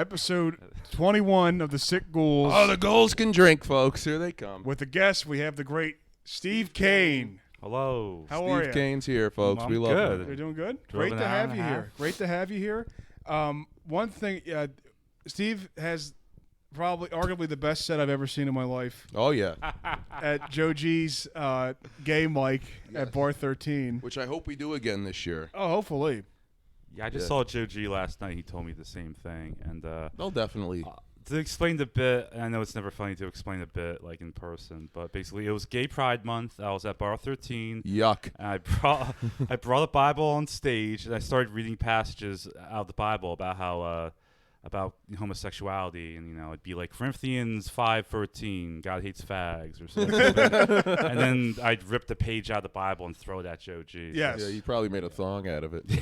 Episode 21 of the Sick Ghouls. Oh, the Ghouls can drink, folks. Here they come. With the guest, we have the great Steve Kain. Hello. How are you? Steve Kain's here, folks. We love good. him. You're doing good? Drove Great an to hour have and you a here. half. Great to have you here. One thing, Steve has probably arguably the best set I've ever seen in my life Oh, yeah. at Joe G's game mic at Bar 13. Which I hope we do again this year. Oh, hopefully. Yeah, I just Yeah. saw Joe G last night. He told me the same thing. And They'll definitely. to explain the bit, I know it's never funny to explain a bit like in person, but basically it was Gay Pride Month. I was at Bar 13. Yuck. And I brought a Bible on stage, and I started reading passages out of the Bible about how about homosexuality, and it'd be like Corinthians 5:13, God hates fags or something. And then I'd rip the page out of the Bible and throw it at Joe G. Yes. Yeah, you probably made a thong out of it. He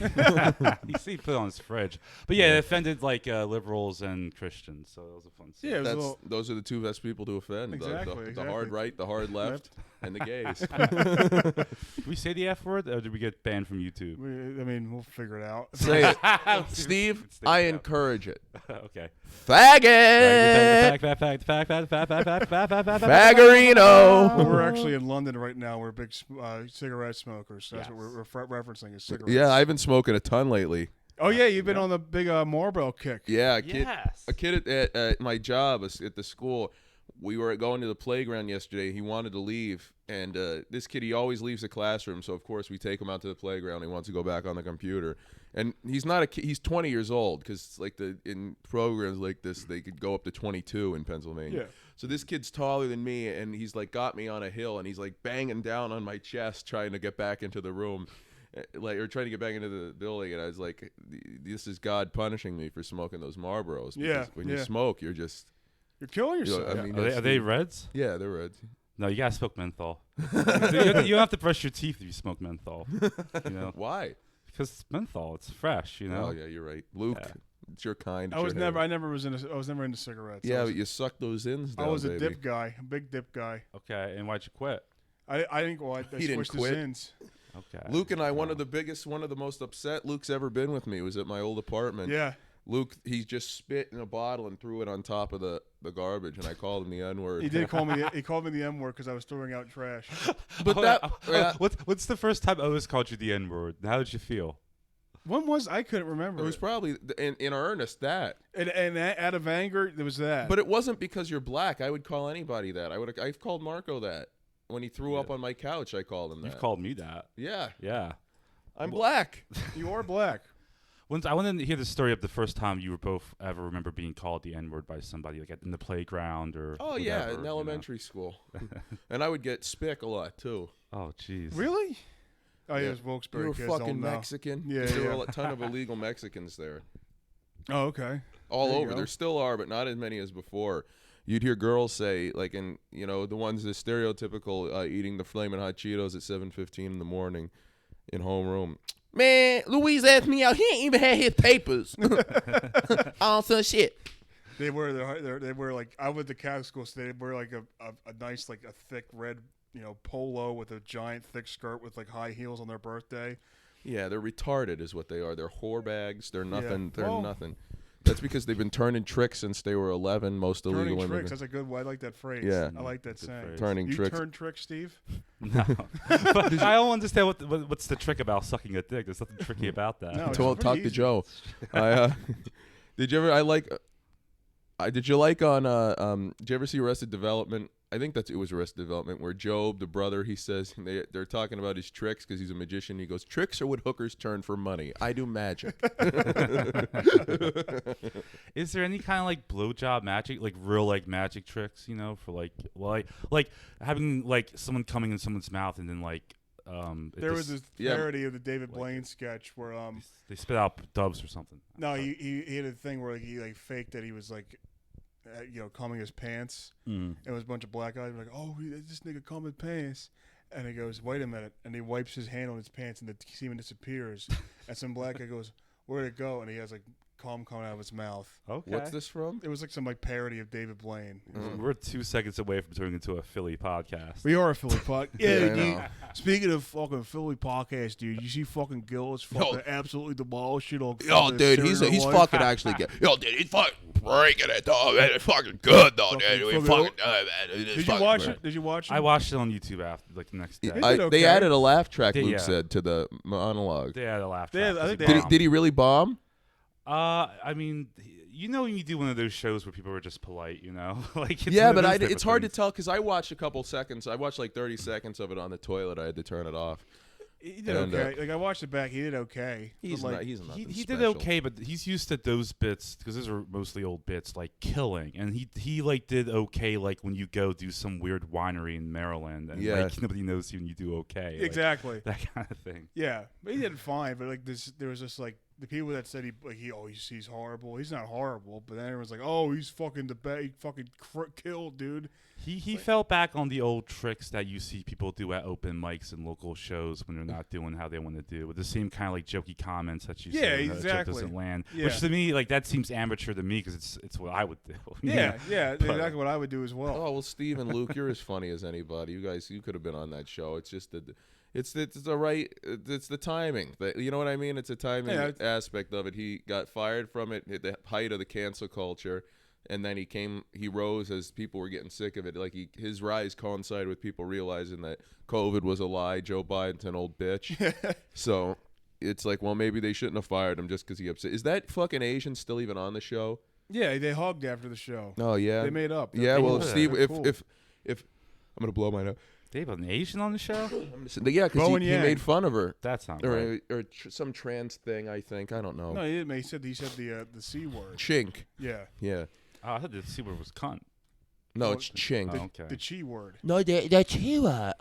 put it on his fridge. But yeah, it offended like liberals and Christians, so it was a fun scene. Yeah, it was a little, Those are the two best people to offend. Exactly, The hard right, the hard left, and the gays. Did we say the F word, or did we get banned from YouTube? we'll figure it out. Say it. Steve, I encourage it. Okay. Faggot! Faggerino! Well, we're actually in London right now. We're big cigarette smokers. So that's what we're referencing is cigarettes. Yeah, I've been smoking a ton lately. Oh, yeah, you've been on the big Marlboro kick. Yeah, Yes. a kid at my job at the school. We were going to the playground yesterday. He wanted to leave, and this kid, he always leaves the classroom. So of course we take him out to the playground. He wants to go back on the computer, and he's not a kid. He's 20 years old because like in programs like this, they could go up to 22 in Pennsylvania. Yeah. So this kid's taller than me, and he's like got me on a hill, and he's like banging down on my chest trying to get back into the room. Or trying to get back into the building, and I was like, "This is God punishing me for smoking those Marlboros." Yeah, When you smoke, you're killing yourself. I mean, Are they Reds? yeah, they're Reds. No, you gotta smoke menthol. You don't have to brush your teeth if you smoke menthol. Why? Because it's menthol. It's fresh. Oh yeah, you're right, Luke. Yeah. It's your kind. I was never into cigarettes. Yeah, but you suck those ins down, I was a baby. dip guy, a big dip guy. Okay, and why'd you quit? I didn't go. I He didn't switched to quit? Zins. Okay. Luke and I, one of the most upset Luke's ever been with me was at my old apartment. Yeah. Luke, he just spit in a bottle and threw it on top of the garbage, and I called him the N-word. He did call me. He called me the M word because I was throwing out trash. But What's the first time I always called you the N-word? How did you feel? When was I couldn't remember. it was probably in earnest that. and out of anger there was that. But it wasn't because you're black. I would call anybody that. I've called Marco that. When he threw up on my couch, I called him that. You've called me that. Yeah. Yeah. I'm black. You are black. I wanted to hear the story of the first time you were both ever remember being called the N-word by somebody, like in the playground or. Oh, whatever, yeah, in elementary school. And I would get spick a lot, too. Oh, jeez. Really? Oh, yeah, Yeah. it was Wilkes-Barre. You were kids fucking don't know. Mexican. Yeah, There yeah. were a ton of illegal Mexicans there. Oh, okay. All There you over. go. There still are, but not as many as before. You'd hear girls say, like, the ones that stereotypical eating the Flamin' Hot Cheetos at 7:15 in the morning in homeroom. Man, Louise asked me out. He ain't even had his papers. All some shit. They were like I went to Catholic school, so they wear like a nice like a thick red polo with a giant thick skirt with like high heels on their birthday. Yeah, they're retarded is what they are. They're whore bags. They're nothing. Yeah. They're nothing. That's because they've been turning tricks since they were 11. Most illegal Turning immigrants. tricks. That's a good one. I like that phrase. Yeah. I like that Good saying. phrase. Turning You tricks. turn tricks, Steve? No. But I don't understand what's the trick about sucking a dick. There's nothing tricky about that. No, it's Talk pretty to easy. Joe. Did you ever? Did you like on? Did you ever see Arrested Development? I think it was Arrested Development where Job, the brother, he says they're talking about his tricks because he's a magician. He goes, "Tricks are what hookers turn for money. I do magic." Is there any kind of like blowjob magic, like real like magic tricks, for like having like someone coming in someone's mouth and then like There was this parody of the David Blaine sketch where they spit out doves or something. no he had a thing where he like faked that he was like combing his pants. Mm. It was a bunch of black guys like, oh, this nigga combing his pants. And he goes, wait a minute. And he wipes his hand on his pants and the semen disappears. And some black guy goes, where'd it go? And he has like cum coming out of his mouth. Okay. What's this from? It was like some like parody of David Blaine. We're 2 seconds away from turning into a Philly podcast. We are a Philly podcast. Yeah, I dude. know. Speaking of fucking Philly podcast, dude, you see fucking Ghouls fucking absolutely demolish shit on. Yo, fucking dude, he's Saturday Night fucking Live? actually gay. Yo, dude, he's fucking. breaking it, dog. Man, it's fucking good, though, dude. We fucking- fucking man. Did you watch it? Did you watch it? I watched it on YouTube after, like, the next day. It did okay. They added a laugh track, They- Luke yeah. said, to the monologue. They had a laugh Yeah, track. I 'cause think he they- bombed. Did he really bomb? I mean, you know, when you do one of those shows where people are just polite, you know, like it's Yeah, one of but those type it's of hard to things. tell because I watched a couple seconds. I watched like 30 seconds of it on the toilet. I had to turn it off. He did And, okay. Like I watched it back. He did okay. He's But, like, not. He's not. He did okay, but he's used to those bits because those are mostly old bits, like killing, and he like did okay, like when you go do some weird winery in Maryland, and Yeah. like nobody knows you when you do okay, like, exactly. that kind of thing. Yeah, but he did fine. But like there was just like the people that said he's horrible. He's not horrible. But then everyone's like, oh, he's fucking the best. He fucking killed, dude. He fell back on the old tricks that you see people do at open mics and local shows when they're not doing how they want to do, with the same kind of like jokey comments that you say when the joke exactly. doesn't land. Yeah. Which to me, like that seems amateur to me because it's what I would do. you Yeah, know? yeah, But- exactly what I would do as well. Oh well, Steve and Luke, you're as funny as anybody. You could have been on that show. It's just it's the right. It's the timing. You know what I mean? It's a timing aspect of it. He got fired from it at the height of the cancel culture. And then he rose as people were getting sick of it. Like his rise coincided with people realizing that COVID was a lie. Joe Biden's an old bitch. So it's like, well, maybe they shouldn't have fired him just because he upset. Is that fucking Asian still even on the show? Yeah, they hugged after the show. Oh yeah, They made up. Yeah, They're well, cool. Steve, They're cool. if I'm gonna blow mine up. They have an Asian on the show. Yeah, because Bowen he Yang. made fun of her That's not right. or some trans thing. I think I don't know. No, he didn't. He said the C word. Chink. Yeah, Yeah. Oh, I thought the C word was cunt. No, Oh, it's chink. Oh, okay. the Chi word. No, the Chiwa.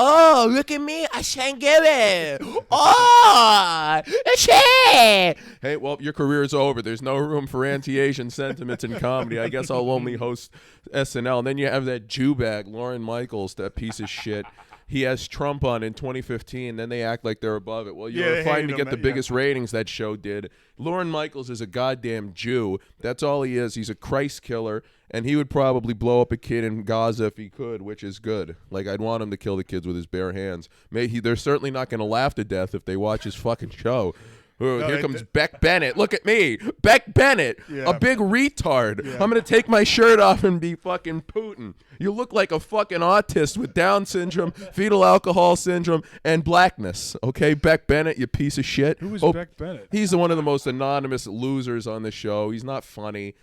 Oh, look at me. I shan't give it. Oh, shit. Hey, well, your career's over. There's no room for anti-Asian sentiments in comedy. I guess I'll only host SNL. And then you have that Jew bag, Lauren Michaels, that piece of shit. He has Trump on in 2015. Then they act like they're above it. Well, you Yeah, were they fighting to hated get him, the yeah. biggest ratings that show did. Lauren Michaels is a goddamn Jew. That's all he is. He's a Christ killer. And he would probably blow up a kid in Gaza if he could, which is good. Like, I'd want him to kill the kids with his bare hands. They're certainly not going to laugh to death if they watch his fucking show. Here comes Beck Bennett. Look at me. Beck Bennett. Yeah. A big retard. Yeah. I'm going to take my shirt off and be fucking Putin. You look like a fucking autist with Down syndrome, fetal alcohol syndrome, and blackness. Okay, Beck Bennett, you piece of shit. Who was Beck Bennett? He's one of the most anonymous losers on the show. He's not funny.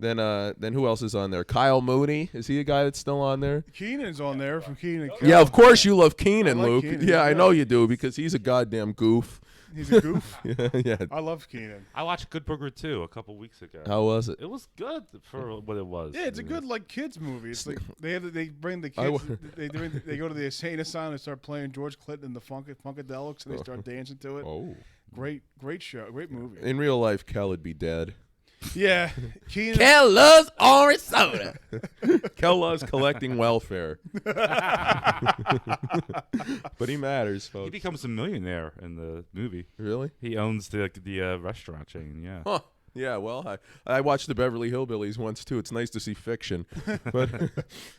Then who else is on there? Kyle Mooney. Is he a guy that's still on there? Keenan's on there from Keenan. Yeah, of course you love Keenan, I like Luke. Keenan, Yeah, I yeah. know you do because he's a goddamn goof. He's a goof. Yeah. I love Keenan. I watched Good Burger 2 a couple weeks ago. How was it? It was good for what it was. Yeah, it's a you good know. like kids movie. It's like they bring the I kids. wa- they go to the insane asylum and start playing George Clinton and the Funkadelics, and they start dancing to it. Oh. Great show, great movie. In real life, Kel would be dead. Yeah, Keenan. Kel loves orange soda. Kel loves collecting welfare. But he matters, He folks. becomes a millionaire in the movie. Really? He owns the restaurant chain. Yeah. Huh. Yeah, well, I watched the Beverly Hillbillies once, too. It's nice to see fiction. But,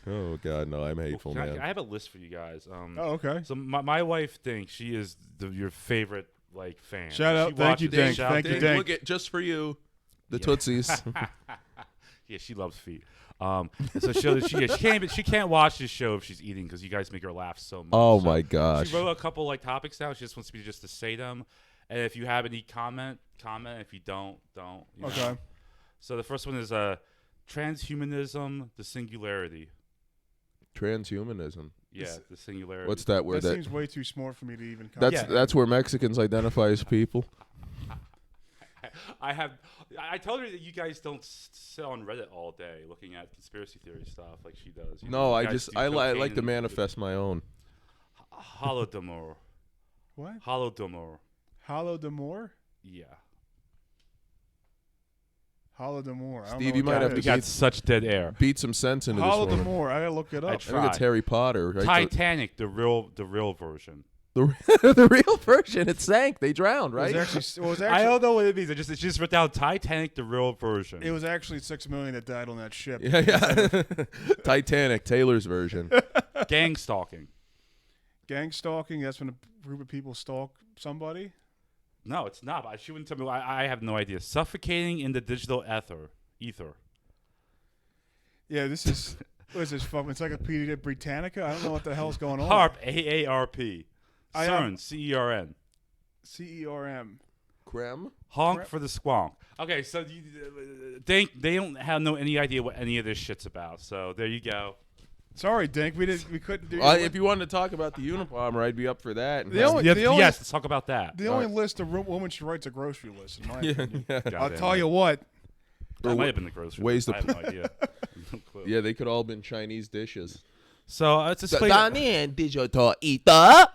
oh, God, no, I'm hateful, Can man. I have a list for you guys. Oh, okay. So my wife thinks she is your favorite like fan. Shout out. She Thank you, watches- Dank. shout out Thank you, Dank. Dank. Look at just for you, the Yeah. Tootsies. Yeah, she loves feet. And so she can't watch this show if she's eating because you guys make her laugh so much. Oh, So my gosh. She wrote a couple like topics down. She just wants me just to say them, and if you have any comment. If you don't. You know. Okay. So the first one is transhumanism, the singularity. Transhumanism. Yeah, the singularity. What's that word? That seems way too smart for me to even. That's comprehend. that's where Mexicans identify as people. I told her that you guys don't sit on Reddit all day looking at conspiracy theory stuff like she does. You know, No, you I guys just do I cocaine like to and- manifest my own. Holodomor. What? Holodomor. Holodomor? Yeah. Holodomor. I don't Steve, know you what might that have to We is. got such dead air. Beat some sense into this one. Holodomor. I gotta look it up. I think it's Harry Potter. Right? Titanic, the real version. The real version. It sank. They drowned, It right? was actually, it was I actually, don't know what it means. It's just written down Titanic, the real version. it was actually 6 million that died on that ship. Yeah. Titanic, Taylor's version. gang stalking. Gang stalking. That's when a group of people stalk somebody. No, it's not. She wouldn't tell me. I have no idea. Suffocating in the digital ether. Yeah, this is what is this from Encyclopedia Britannica? I don't know what the hell's going on. HARP, AARP. CERN, CERN. CERM. Creme? Honk for the squonk. Okay, so they don't have any idea what any of this shit's about. So there you go. Sorry, Dink. We couldn't do. If you wanted to talk about the Unabomber, I'd be up for that. Yes, let's talk about that. The only list a woman should write's a grocery list, in my opinion. Yeah. I'll tell you what. That might have been the grocery ways list. to I have no idea. No clue. Yeah, they could all been Chinese dishes. So it's a digital eater.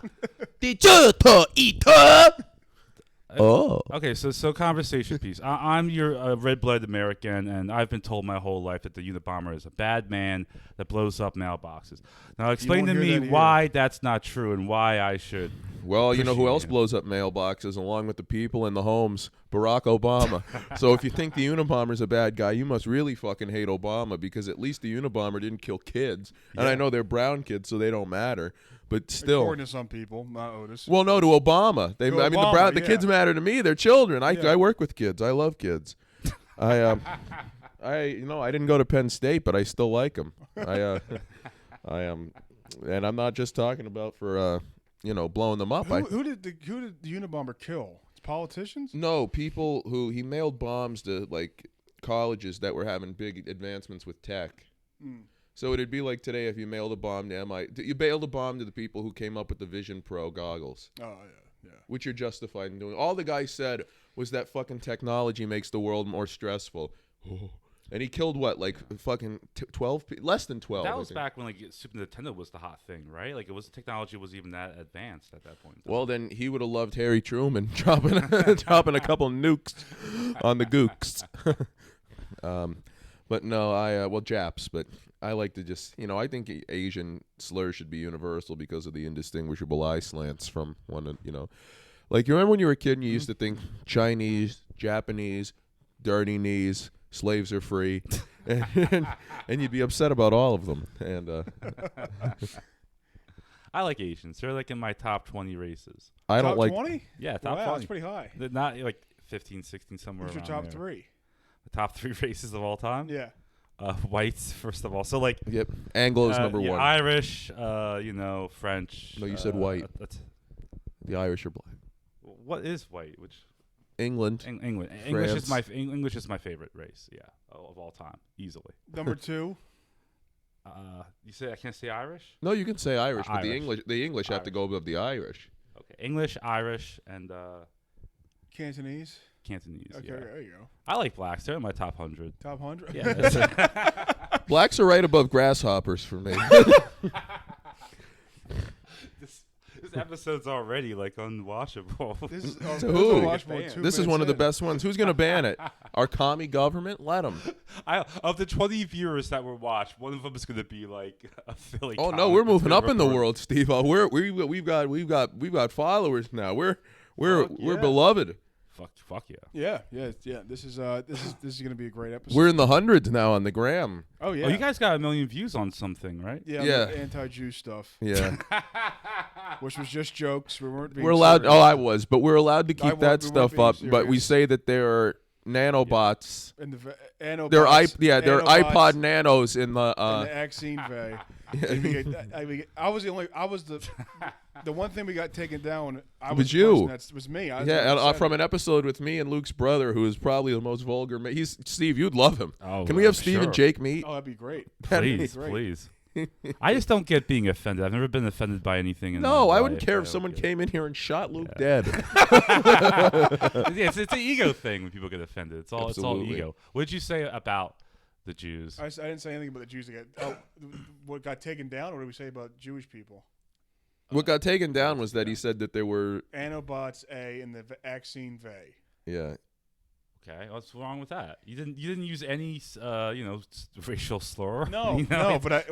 Digital eater. Oh. Okay, so conversation piece. I'm your red-blooded American, and I've been told my whole life that the Unabomber is a bad man that blows up mailboxes. Now explain to won't me hear that why that's not true and why I should. Well, you know who else Appreciate it. blows up mailboxes along with the people in the homes? Barack Obama. So if you think the Unabomber's a bad guy, you must really fucking hate Obama, because at least the Unabomber didn't kill kids. And I know they're brown kids, so they don't matter. But still. According to some people, not Otis. Well, no, to Obama. To Obama, The kids matter to me. They're children. I Yeah. work with kids. I love kids. I didn't go to Penn State, but I still like them. And I'm not just talking about for blowing them up. Who did the Unabomber kill? It's politicians? No, people who he mailed bombs to, like, colleges that were having big advancements with tech. So it'd be like today if you mailed a bomb to MIT. You mailed a bomb to the people who came up with the Vision Pro goggles. Oh, yeah. Which you're justified in doing. All the guy said was that fucking technology makes the world more stressful. And he killed what, like fucking 12? Less than 12. That was back when like Super Nintendo was the hot thing, right? Like technology was even that advanced at that point. Well, then he would have loved Harry Truman dropping a couple nukes on the gooks. But no, Japs, but I like to just, I think Asian slurs should be universal because of the indistinguishable eye slants from one, Like, you remember when you were a kid and you used to think Chinese, Japanese, dirty knees, slaves are free, and you'd be upset about all of them. And I like Asians. They're like in my top 20 races. I don't Top like 20? Yeah, top Wow, 20. that's pretty high. They're not like 15, 16, somewhere Who's your around top there. 3? The top 3 races of all time? Yeah. Whites, first of all. So like Yep, Anglo's number one. Irish, French. No, you said white. That's, The Irish are black. what is white? Which England. England. France. English is my favorite race. Yeah, of all time, easily. Number 2? You say I can't say Irish? No, you can say Irish, but Irish. the English have to Irish. go above the Irish. Okay, English, Irish, and Cantonese? Cantonese. Okay, Yeah. there you go. I like blacks. They're in my top 100. Top 100? Yeah. That's Blacks are right above grasshoppers for me. this episode's already like unwatchable. This is To who? This This is one of the best ones. Who's going to ban it? Our commie government? Let them. Of the 20 viewers that were watched, one of them is going to be like a Philly. Oh no, comic we're that's moving gonna up in the record. world, Steve. We've got followers now. We're yeah. beloved. Fuck yeah. Yeah. This is going to be a great episode. We're in the hundreds now on the gram. Oh yeah. Oh, you guys got 1 million views on something, right? Yeah. Yeah. The anti-Jew stuff, Yeah, which was just jokes. We weren't. Being we're allowed. serious. Oh, I was, but we're allowed to keep we that weren't stuff being up. But we serious. say that there are nanobots. And the They're nanobots, iPod Nanos in the. and the vaccine bay. I was the one thing we got taken down. I Was the you. person That was me. I was the one Yeah, that said from it. an episode with me and Luke's brother, who is probably the most vulgar. He's Steve. You'd love him. Oh, Can we have I'm Steve sure. and Jake meet? Oh, that'd be great. That'd be Please, great. please. I just don't get being offended. I've never been offended by anything. In No, my I wouldn't life. care I if don't someone care. came in here and shot Luke dead. Yeah, it's an ego thing when people get offended. It's all Absolutely. ego. What did you say about the Jews? I didn't say anything about the Jews that what got taken down. Or what did we say about Jewish people? What got taken down was that he said that there were. Nanobots A and the vaccine V. Yeah. Okay, what's wrong with that? You didn't use any racial slur. No, You know? no, but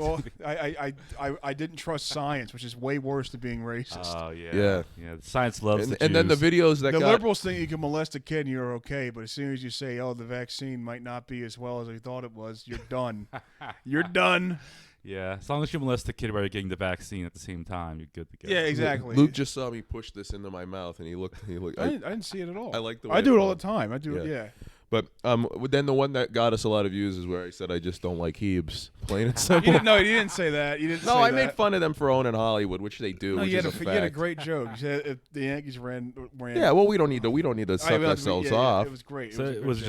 I didn't trust science, which is way worse than being racist. Oh yeah, Yeah. yeah. Science loves the And then the Jews. videos that The got. liberals think you can molest a kid and you're okay, but as soon as you say, "Oh, the vaccine might not be as well as we thought it was," you're done. You're done. Yeah, as long as you molest the kid while you're getting the vaccine at the same time, you're good to go. Yeah, exactly. Luke just saw me push this into my mouth, and he looked. I didn't see it at all. I like the way I do it all felt. the time. I do it. Yeah. But then the one that got us a lot of views is where I said I just don't like Hebes. Plain and You simple. didn't say that. You didn't. No, say I that. made fun of them for owning Hollywood, which they do. No, which you is had, a you had a fact. great joke. You said if the Yankees ran. Yeah, well, we don't need to suck ourselves off. It was great. So it was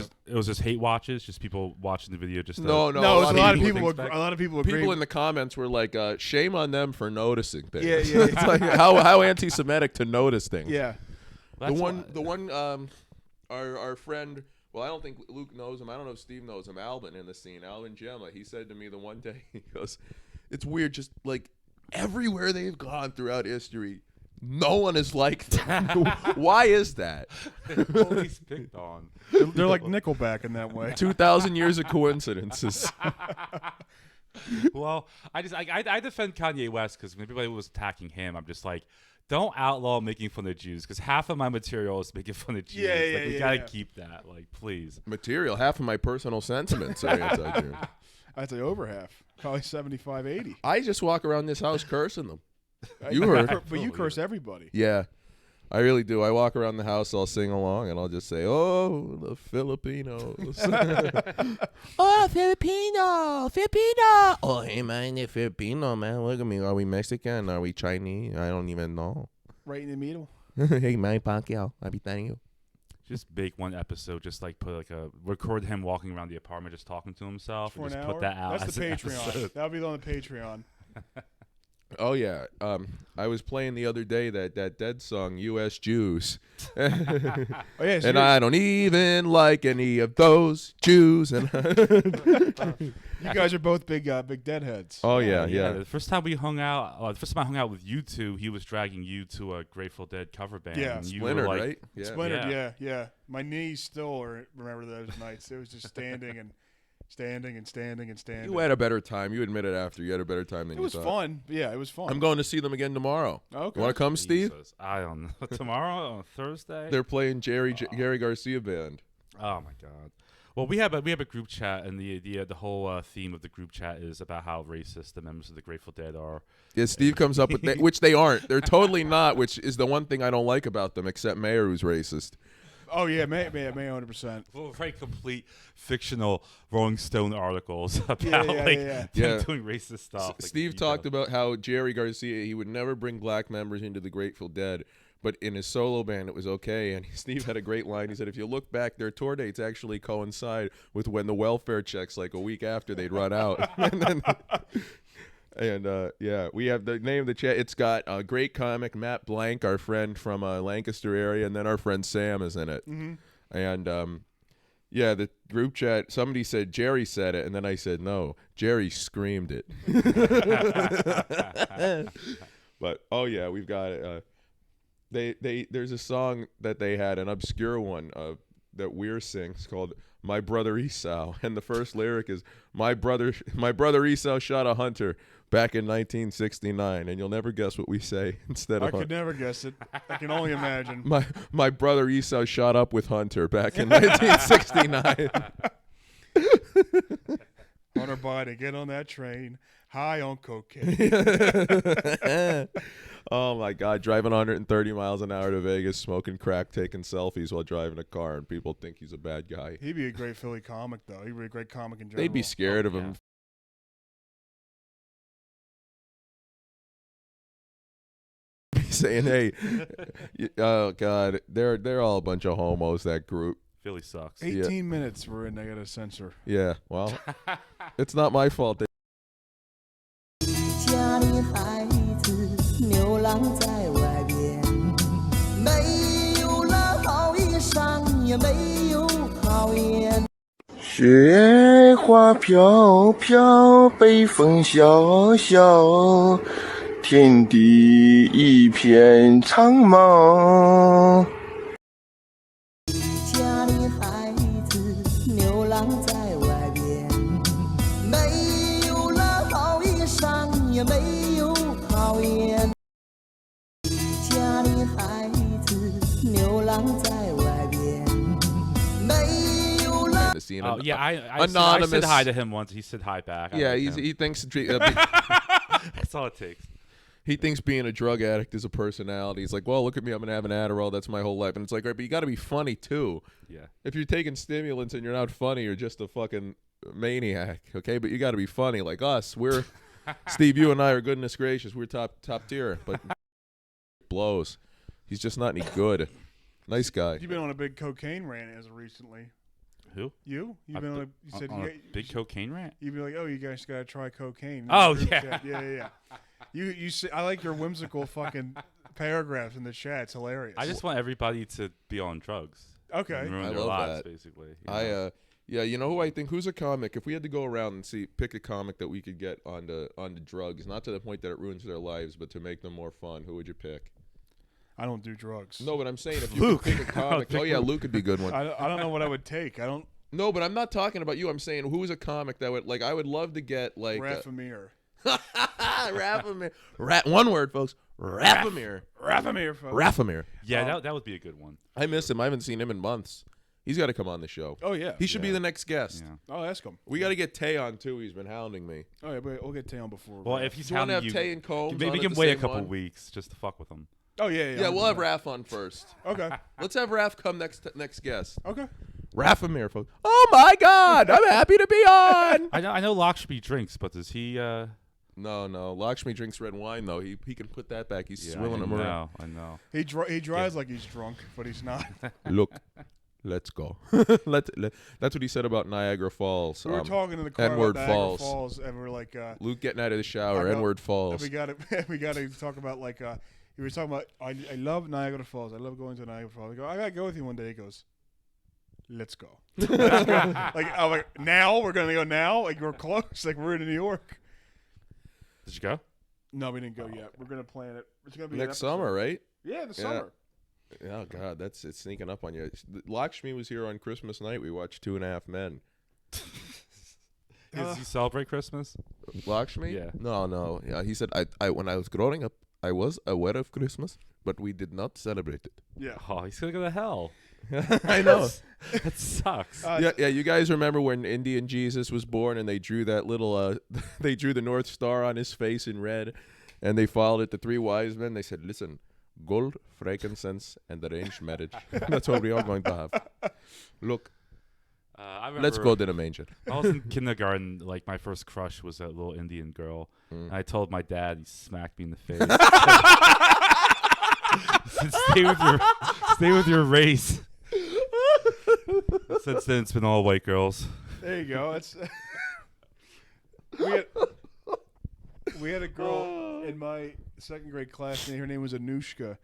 just hate watches, just people watching the video. Just No, No, it was a lot of people. think A lot of people agree. People in the comments were like, "Shame on them for noticing things." Yeah. It's like how anti-Semitic to notice things. Yeah. That's The one, our friend. Well, I don't think Luke knows him. I don't know if Steve knows him. Alvin in the scene, Alvin Gemma. He said to me the one day, he goes, "It's weird, just like everywhere they've gone throughout history, no one is like them. Why is that? always picked on. They're like Nickelback in that way. 2,000 years of coincidences." Well, I defend Kanye West because when everybody was attacking him, I'm just like, don't outlaw making fun of Jews because half of my material is making fun of Jews. Yeah, we gotta keep that, like, please. Material, half of my personal sentiments are anti-Jew. I'd say over half, probably 75, 80. I just walk around this house cursing them. You heard. But you curse everybody. Yeah, I really do. I walk around the house, I'll sing along, and I'll just say, "Oh, the Filipinos." Oh, Filipino. Oh, hey, man, they're Filipino, man. Look at me. Are we Mexican? Are we Chinese? I don't even know. Right in the middle. Hey, man, Pacquiao. I'll be thanking you. Just make one episode, just like record him walking around the apartment, just talking to himself, For and an just hour. put that out. That's as the an Patreon. episode. That'll be on the Patreon. Oh yeah, I was playing the other day that Dead song, "U.S. Jews," Oh yeah. So and I don't even like any of those Jews. And you guys are both big deadheads. oh yeah. The first time we hung out, the first time I hung out with you two, he was dragging you to a Grateful Dead cover band. Yeah. and you Splinter, were like, right? Yeah. Splintered, yeah. My knees still remember those nights. It was just standing and standing. You had a better time. You admitted after you had a better time than It was you thought. fun. Yeah, it was fun. I'm going to see them again tomorrow. Okay. You want to come, Steve? Jesus, I don't know. Tomorrow on Thursday. They're playing Gary Garcia band. Oh my God. Well, we have a group chat, and the whole theme of the group chat is about how racist the members of the Grateful Dead are. Yeah, Steve comes up with that, which they aren't. They're totally not, which is the one thing I don't like about them, except Mayer, who's racist. Oh yeah, may 100%. Well, very complete fictional Rolling Stone articles about Yeah. them Yeah. doing racist stuff. Steve talked about how Jerry Garcia, he would never bring black members into the Grateful Dead, but in his solo band it was okay. And Steve had a great line. He said, if you look back, their tour dates actually coincide with when the welfare checks, like a week after they'd run out. And yeah, we have the name of the chat. It's got a great comic, Matt Blank, our friend from Lancaster area, and then our friend Sam is in it. Mm-hmm. And yeah, the group chat, somebody said Jerry said it, and then I said no, Jerry screamed it. But oh yeah, we've got it. There's a song that they had, an obscure one that Weir sings called "My Brother Esau," and the first lyric is my brother Esau shot a hunter back in 1969, and you'll never guess what we say instead I of could never guess it. I can only imagine. my brother Esau shot up with Hunter back in 1969. Hunter Biden, get on that train, high on cocaine. Oh my God, driving 130 miles an hour to Vegas, smoking crack, taking selfies while driving a car, and people think he's a bad guy. He'd be a great Philly comic, though. He'd be a great comic in general. They'd be scared of him. Saying, hey, oh God, they're all a bunch of homos, that group. Philly sucks. 18 minutes we're in, I got to censor. Yeah, well, it's not my fault. 家里孩子流浪在外边，没有了好衣裳，也没有好烟。雪花飘飘，北风萧萧，天地一片苍茫。家里孩子流浪在外边，没有了好衣裳，也没有好烟。家里孩子流浪在外边，没有了。see an Oh yeah, I anonymous. said hi to him once. He said hi back. I Yeah, like he him. thinks That's all it takes. he thinks being a drug addict is a personality. He's like, well, look at me, I'm gonna have an Adderall. That's my whole life. And it's like, all right, but you got to be funny too. Yeah. If you're taking stimulants and you're not funny, you're just a fucking maniac. Okay, but you got to be funny, like us. We're Steve. You and I are goodness gracious. We're top tier, but blows. He's just not any good. Nice guy. You've been on a big cocaine rant as of recently. Who? You've been on a, you said on you a big cocaine rant? You'd be like, oh, you guys gotta try cocaine. Oh, Group yeah. chat. Yeah. You say, I like your whimsical fucking paragraphs in the chat. It's hilarious. I just want everybody to be on drugs. Okay. And ruin I their love lives, that. basically. You know? Yeah, you know who I think? Who's a comic? If we had to go around and pick a comic that we could get onto drugs, not to the point that it ruins their lives, but to make them more fun, who would you pick? I don't do drugs. No, but I'm saying if you Luke. could pick a comic. Oh yeah, Luke would be a good one. I don't know what I would take. I don't. No, but I'm not talking about you. I'm saying who is a comic that would I would love to get Rafamir. Rafamir. One word, folks. Rafamir. Rafamir, folks. Rafamir. Yeah, that would be a good one. I miss him. I haven't seen him in months. He's got to come on the show. Oh yeah. He should be the next guest. Yeah. I'll ask him. We got to get Tay on too. He's been hounding me. Oh yeah, but we'll get Tay on before. Well, if he's Do you want to hounding have you, Tay and Combs? maybe on we at can the wait a same couple one? weeks just to fuck with him. Oh yeah. Yeah, we'll have Raph on first. Okay. Let's have Raph come next guest. Okay. Rafamir, folks. Oh my God, I'm happy to be on. I know Lakshmi drinks, but does he? No. Lakshmi drinks red wine though. He can put that back. He's swilling them around. I know. He drives like he's drunk, but he's not. Look, let's go. That's what he said about Niagara Falls. We were talking in the car N-word about Niagara Falls. Falls, and we're like, Luke getting out of the shower. I know. N-word Falls. we got to talk about he was talking about I love Niagara Falls. I love going to Niagara Falls. I go, I gotta go with you one day. He goes, let's go. I'm like, now we're gonna go now. Like we're close. Like we're in New York. Did you go? No, we didn't go yet. We're gonna plan it. It's gonna be Next summer, right? Yeah, the summer. Oh God, it's sneaking up on you. Lakshmi was here on Christmas night. We watched 2.5 Men. Does he celebrate Christmas? Lakshmi? Yeah. No. Yeah, he said I when I was growing up, I was aware of Christmas, but we did not celebrate it. Yeah. Oh, he's gonna go to hell. I know. That sucks. Yeah. You guys remember when Indian Jesus was born and they drew that little they drew the North Star on his face in red, and they followed it to 3 wise men. They said, "Listen, gold, frankincense, and arranged marriage. That's what we are going to have. Look, I remember let's go to the manger." I was in kindergarten. Like my first crush was a little Indian girl, and I told my dad. He smacked me in the face. He said, stay with your race. Since then, it's been all white girls. There you go. It's we had a girl in my 2nd grade class, and her name was Anushka,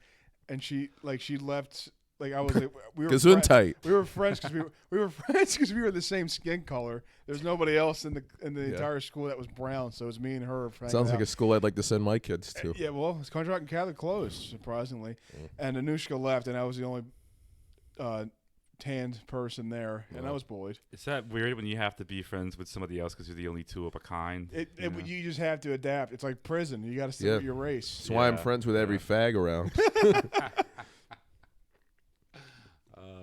and she left. Like I was, like, we were Gesundheit. We were friends because we were friends because we were the same skin color. There's nobody else in the entire school that was brown, so it was me and her. Sounds like a school I'd like to send my kids to. Yeah, well, it's Contract and Catholic closed, surprisingly, and Anushka left, and I was the only tanned person there, and I was bullied. Is that weird when you have to be friends with somebody else because you're the only two of a kind? You just have to adapt. It's like prison. You got to stick with your race. That's why I'm friends with every fag around.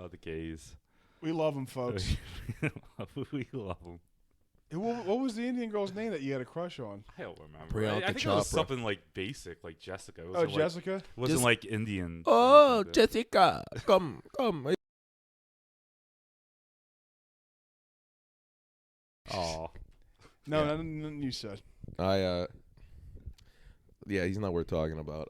The gays. We love them, folks. We love them. What was the Indian girl's name that you had a crush on? I don't remember. Priyanka I think it was Chopra. something like basic, like Jessica. It Oh, wasn't like, Jessica? It wasn't like Indian. Oh, Like that. Jessica, come. Aw. No, nothing you said. Yeah, he's not worth talking about.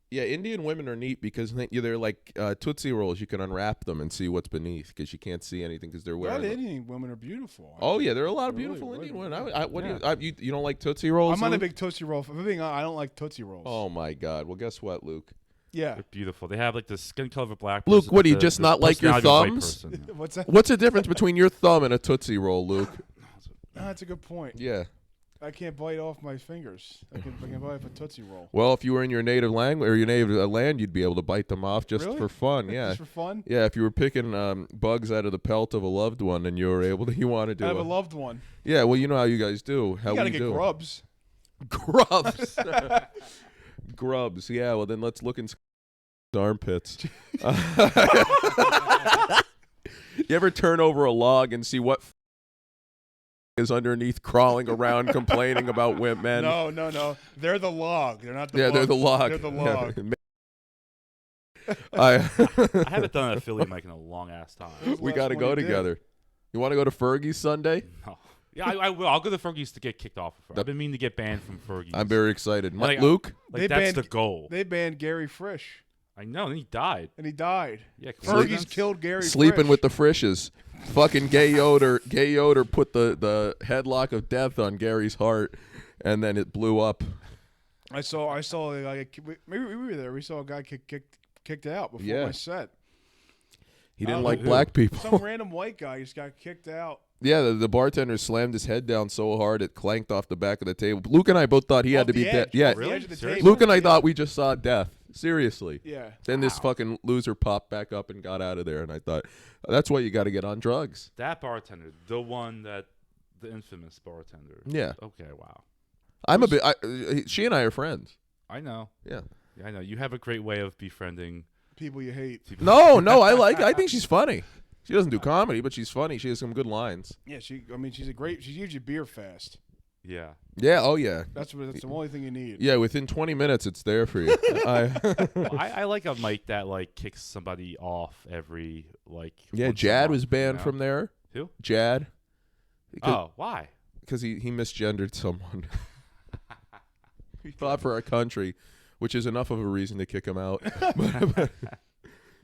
Yeah, Indian women are neat because they're like Tootsie Rolls. You can unwrap them and see what's beneath because you can't see anything because they're A lot wearing of them. Indian women are beautiful. Oh yeah, there are a lot of Really, beautiful really, Indian really. women. What do you don't like Tootsie Rolls? I'm not a Luke? big Tootsie Roll. If I'm being honest, I don't like Tootsie Rolls. Oh my God. Well, guess what, Luke? Yeah. They're beautiful. They have like the skin color of a black Luke, person, what do you but just the not like your personality of a white thumbs? person, yeah. What's that? What's the difference between your thumb and a Tootsie Roll, Luke? That's a good point. Yeah. I can't bite off my fingers. I can bite off a Tootsie Roll. Well, if you were in your native language or your native land, you'd be able to bite them off just Really? for fun. Yeah. Just for fun? Yeah, if you were picking bugs out of the pelt of a loved one and you were able to, you wanted to. I have a loved one. Yeah, well, you know how you guys do. How You gotta we get do. grubs. Grubs. Grubs. Yeah, well, then let's look in armpits. You ever turn over a log and see what is underneath crawling around complaining about men? No. They're the log. They're not the Yeah, they're the log. They're the log. I haven't done an affiliate mic in a long ass time. we last got to one go you did? together. You want to go to Fergie's Sunday? No. Yeah, I will. I'll go to Fergie's to get kicked off. I've been meaning to get banned from Fergie's. I'm very excited. Like, Luke? Like that's the goal. They banned Gary Frisch, I know. And he died. and he died. Yeah, Fergie's killed Gary Sleeping Frisch. with the Frishes. Fucking Gay Yoder put the headlock of death on Gary's heart, and then it blew up. I saw like maybe we were there. We saw a guy kicked out before my set. He didn't like black people. Some random white guy just got kicked out. Yeah, the bartender slammed his head down so hard it clanked off the back of the table. Luke and I both thought he had to be dead. Yeah, Off the edge of the table. Luke and I thought we just saw death. Seriously. Yeah. Then this fucking loser popped back up and got out of there, and I thought, that's why you got to get on drugs. That bartender, the infamous bartender. Yeah. Okay, wow. She and I are friends. I know. Yeah. I know. You have a great way of befriending People you hate. No, I think she's funny. She doesn't do comedy, but she's funny. She has some good lines. Yeah, she's usually beer fast. Yeah. Yeah, oh yeah. That's the only thing you need. Yeah, within 20 minutes it's there for you. I like a mic that like kicks somebody off every like. Yeah, once a Jad month, was banned you know? from there. Who? Jad. Oh, why? Because he misgendered someone. He fought for our country, which is enough of a reason to kick him out.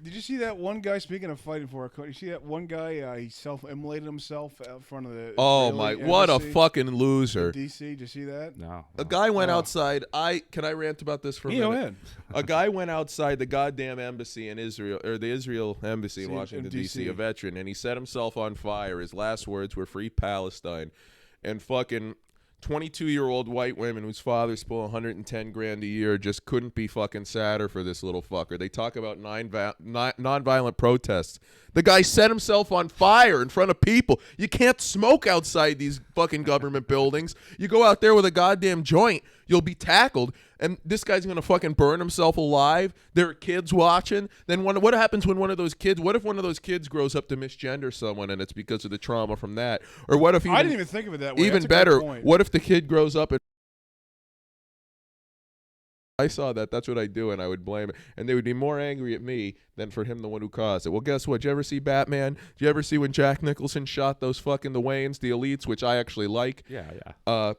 Did you see that one guy, speaking of fighting for our country, you see that one guy, he self-immolated himself out in front of the Israeli what a embassy fucking in loser. D.C.? Did you see that? No. A guy went outside. Can I rant about this for a minute? Go ahead. A guy went outside the goddamn embassy in Israel, or the Israel embassy in See, Washington, in D.C., DC. a veteran, and he set himself on fire. His last words were "Free Palestine." And fucking 22-year-old white women whose fathers pull 110 grand a year just couldn't be fucking sadder for this little fucker. They talk about nonviolent protests. The guy set himself on fire in front of people. You can't smoke outside these fucking government buildings. You go out there with a goddamn joint, you'll be tackled. And this guy's going to fucking burn himself alive. There are kids watching. Then what happens when what if one of those kids grows up to misgender someone and it's because of the trauma from that? Or what if I didn't even think of it that way. even That's a good better, point. what if the kid grows up and I saw that. That's what I do, and I would blame it. And they would be more angry at me than for him, the one who caused it. Well, guess what? Did you ever see Batman? Did you ever see when Jack Nicholson shot those fucking the Wayans, the Elites, which I actually like? Yeah.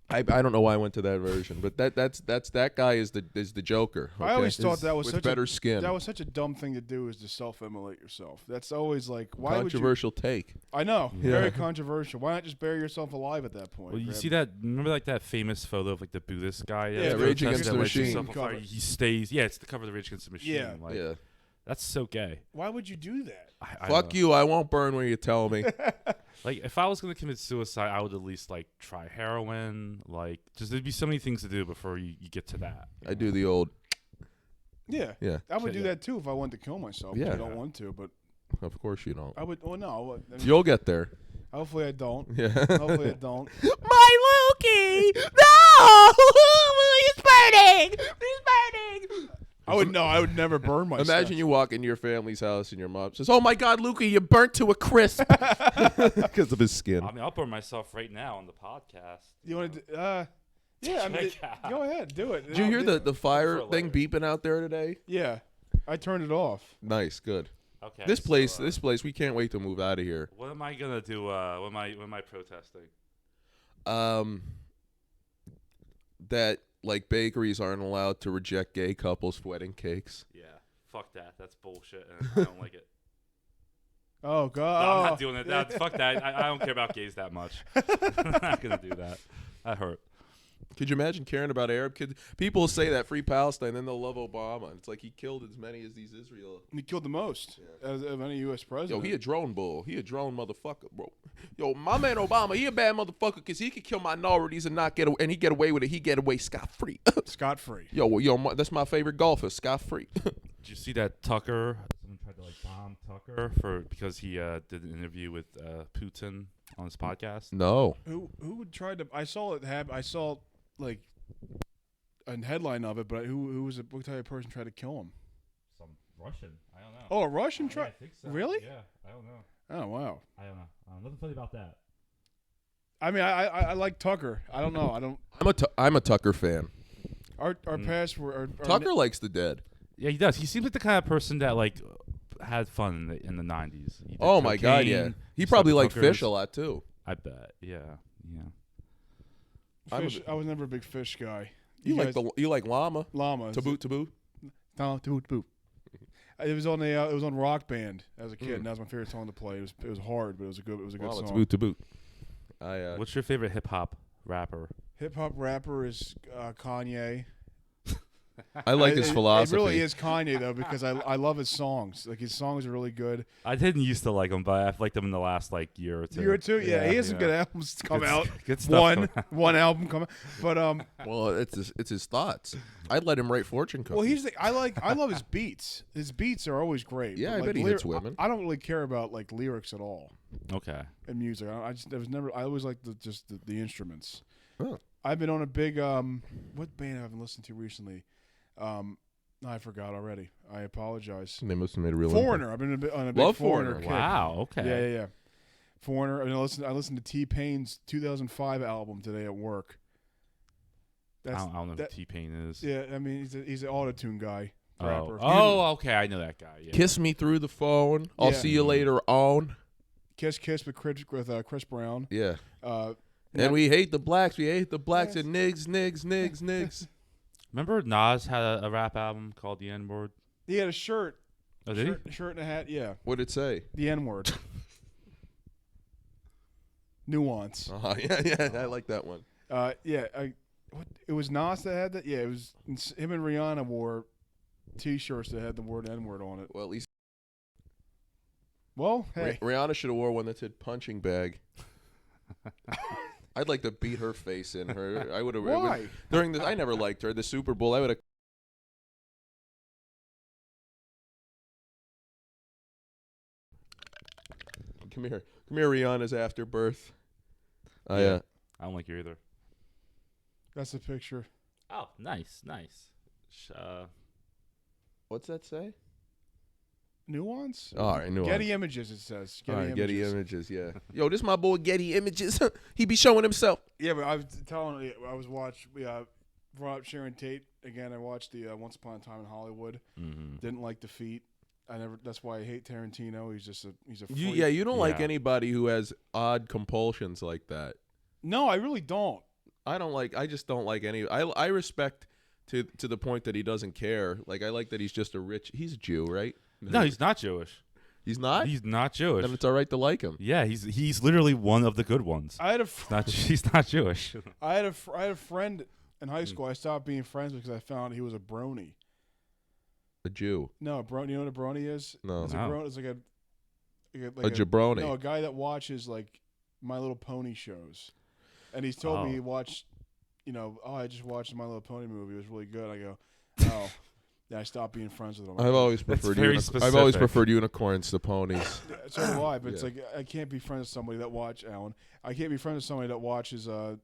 I don't know why I went to that version, but that guy is the Joker. Okay? I always thought that was with such better skin. That was such a dumb thing to do, is to self-immolate yourself. That's always like, why Controversial take. would you? I know, Yeah. very controversial. Why not just bury yourself alive at that point? Well, you Grab- see that? Remember like that famous photo of like the Buddhist guy? Yeah, Rage Against the lights Machine. himself on fire? Cover. He stays. Yeah, it's the cover of the Rage Against the Machine. Yeah. Like, Yeah. That's so gay. Why would you do that? I Fuck don't know. you. I won't burn where you tell me. Like, if I was gonna commit suicide, I would at least like try heroin. Like, just there'd be so many things to do before you get to that. I do the old. Yeah, Yeah. I would do Yeah. that too if I wanted to kill myself. Yeah. I don't want to, but Of course you don't. I would. Oh no, I mean, You'll get there. hopefully I don't. Yeah. Hopefully I don't. My Lukey! No! He's burning! He's burning! I would never burn myself. Imagine you walk into your family's house and your mom says, "Oh my God, Luca, you burnt to a crisp," because of his skin. I mean, I'll burn myself right now on the podcast. You want to? Yeah, I mean, go ahead, do it. Did you hear the fire for a thing lighter. beeping out there today? Yeah, I turned it off. Nice, good. Okay. This so, place, we can't wait to move out of here. What am I gonna do? When am I protesting? That like bakeries aren't allowed to reject gay couples' wedding cakes. Yeah. Fuck that. That's bullshit, and I don't like it. Oh No, God! I'm not doing it. No, fuck that. I don't care about gays that much. I'm not gonna do that. That hurt. Could you imagine caring about Arab kids? People say that free Palestine, then they'll love Obama. It's like he killed as many as these Israel. He killed the most of any U.S. Yo, president. he a drone bull. He a drone motherfucker, bro. Yo, my man Obama, he a bad motherfucker because he could kill minorities and not and he get away with it. He get away scot free. Scot free. Yo, that's my favorite golfer, scot free. Did you see that Tucker? Someone tried to like bomb Tucker because he did an interview with Putin on his podcast. No. Who would try to? I saw it happen. I saw like a headline of it, but who was what type of person tried to kill him? Some Russian. I don't know. Oh, a Russian Yeah, I truck? think so. Really? Yeah, I don't know. Oh wow. I don't know. Nothing funny about that. I mean, I like Tucker. I don't know. I don't. I'm a Tucker fan. Our past were Tucker likes the dead. Yeah, he does. He seems like the kind of person that like had fun in the 90s. He did Oh my God, yeah. cocaine, He probably sucked liked hookers. fish a lot too. I bet. Yeah. fish. I was never a big fish guy. You guys- like llama? llama? Taboo. No, taboo. It was on it was on Rock Band as a kid, and that was my favorite song to play. It was hard, but it was a good Llama, song. taboo. What's your favorite hip hop rapper? Hip hop rapper is Kanye. I like his philosophy. It really is Kanye though, because I love his songs. Like his songs are really good. I didn't used to like him, but I've liked him in the last like year or two. Yeah, he has some good albums come Good- out. good stuff One album come out, but Well, it's his thoughts. I'd let him write fortune cookies. I love his beats. His beats are always great. Yeah, but, I like, bet he hits women. I don't really care about like lyrics at all Okay. in music. I always like the instruments. Oh. I've been on a big what band have I been listening to recently? I forgot already. I apologize. They must have made a real Foreigner. I've been on a big Love Foreigner Foreigner. kick. Wow. Okay. Yeah. Foreigner. I listened to T-Pain's 2005 album today at work. I don't know who T-Pain is. Yeah, I mean he's an autotune guy, rapper. Okay, I know that guy. Yeah. Kiss me through the phone. I'll Yeah. see you later on. Kiss with Chris Brown. Yeah. Uh, And we hate the blacks. We hate the blacks Yes. and niggs. Remember Nas had a rap album called The N-Word? he had a shirt, Oh, did he? shirt and a hat. Yeah, What'd it say? the N-word. Nuance. Oh, yeah. I like that one. It was Nas that had that. Yeah, it was him and Rihanna wore T-shirts that had the word N-word on it. Well, at least Well, hey, Rihanna should have wore one that said punching bag. I'd like to beat her face in her. I would have. Why? During I never liked her. The Super Bowl, I would have. Come here, Rihanna's afterbirth. I don't like you either. that's a picture. Oh, nice. What's that say? Nuance. All right, nuance. Getty Images. It says. Getty Images. Yeah. Yo, this my boy Getty Images. He be showing himself. Yeah, but I was telling. I was watching. Brought up Sharon Tate again. I watched the Once Upon a Time in Hollywood. Mm-hmm. Didn't like Defeat. That's why I hate Tarantino. He's a freak. You don't like Yeah. anybody who has odd compulsions like that. No, I really don't. I just don't like any. I respect to the point that he doesn't care. Like I like that he's just he's a Jew, right? No, he's not Jewish. He's not. He's not Jewish. Then it's all right to like him. Yeah, he's literally one of the good ones. I had a He's not Jewish. I had a friend in high school. I stopped being friends because I found he was a brony. A Jew. No, a brony. You know what a brony is? No. It's No. It's like A jabroni. No, a guy that watches like My Little Pony shows, and he's told Oh. me he watched. I just watched the My Little Pony movie. It was really good. I go, oh. Yeah, I stopped being friends with him. I've always preferred very I've always specific. preferred unicorns to ponies. So do I, but it's Yeah. like I can't be friends with somebody that I can't be friends with somebody that watches it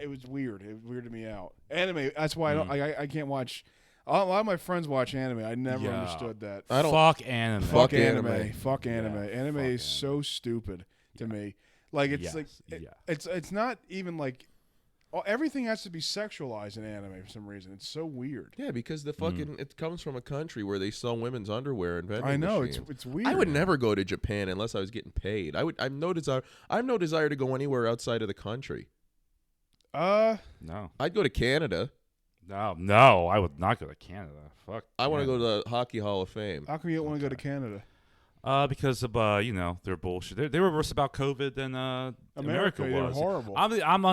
was weird. It weirded me out. Anime. That's why I can't watch. A lot of my friends watch anime. I never Yeah. understood that. I don't. Fuck anime. Fuck anime. Fuck anime. Yeah, Anime fuck is so stupid to me. Like it's it's not even like everything has to be sexualized in anime for some reason. It's so weird. Yeah, because the fucking it comes from a country where they sell women's underwear and vending I know machines. it's weird. I would never go to Japan unless I was getting paid. I've no desire to go anywhere outside of the country. No. I'd go to Canada. No, I would not go to Canada. Fuck. I want to Canada. go to the Hockey Hall of Fame. How come you don't want to go to Canada? Because of their bullshit. They were worse about COVID than America they were was. horrible. I'm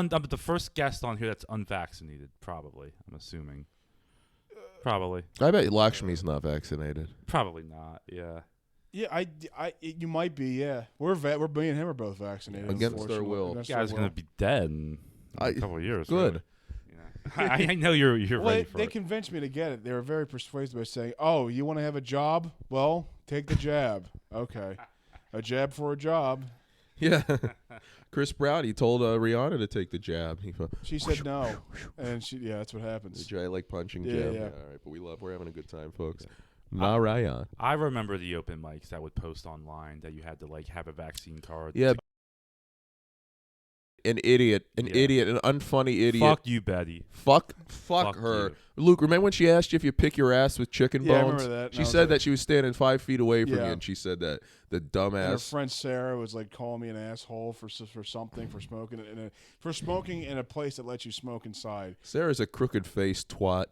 the first guest on here that's unvaccinated. Probably, I'm assuming. Probably. I bet Lakshmi's not vaccinated. Probably not. Yeah. Yeah, you might be. Yeah, me and him are both vaccinated Against their unfortunately. will. Against You their guys are gonna be dead in a couple of years. Good. Really. I know you're Well, ready for they it. convinced me to get it. They were very persuasive by saying, "Oh, you want to have a job? Well, take the jab." Okay, a jab for a job. Yeah. Chris Brown, he told Rihanna to take the jab. She said no, and that's what happens. The like punching Yeah, jab. yeah. All right, but we're having a good time, folks. Nah, Ryan. I remember the open mics that would post online that you had to like have a vaccine card. Yeah. An idiot, an unfunny idiot. Fuck you, Betty. Fuck Fuck her. you. Luke, remember when she asked you if you pick your ass with chicken Yeah, I bones? remember that. She And I was said like- that she was standing 5 feet away from you, Yeah. and she said that. The And her dumbass. friend Sarah was like calling me an asshole for something for smoking in a place that lets you smoke inside. Sarah's a crooked faced twat.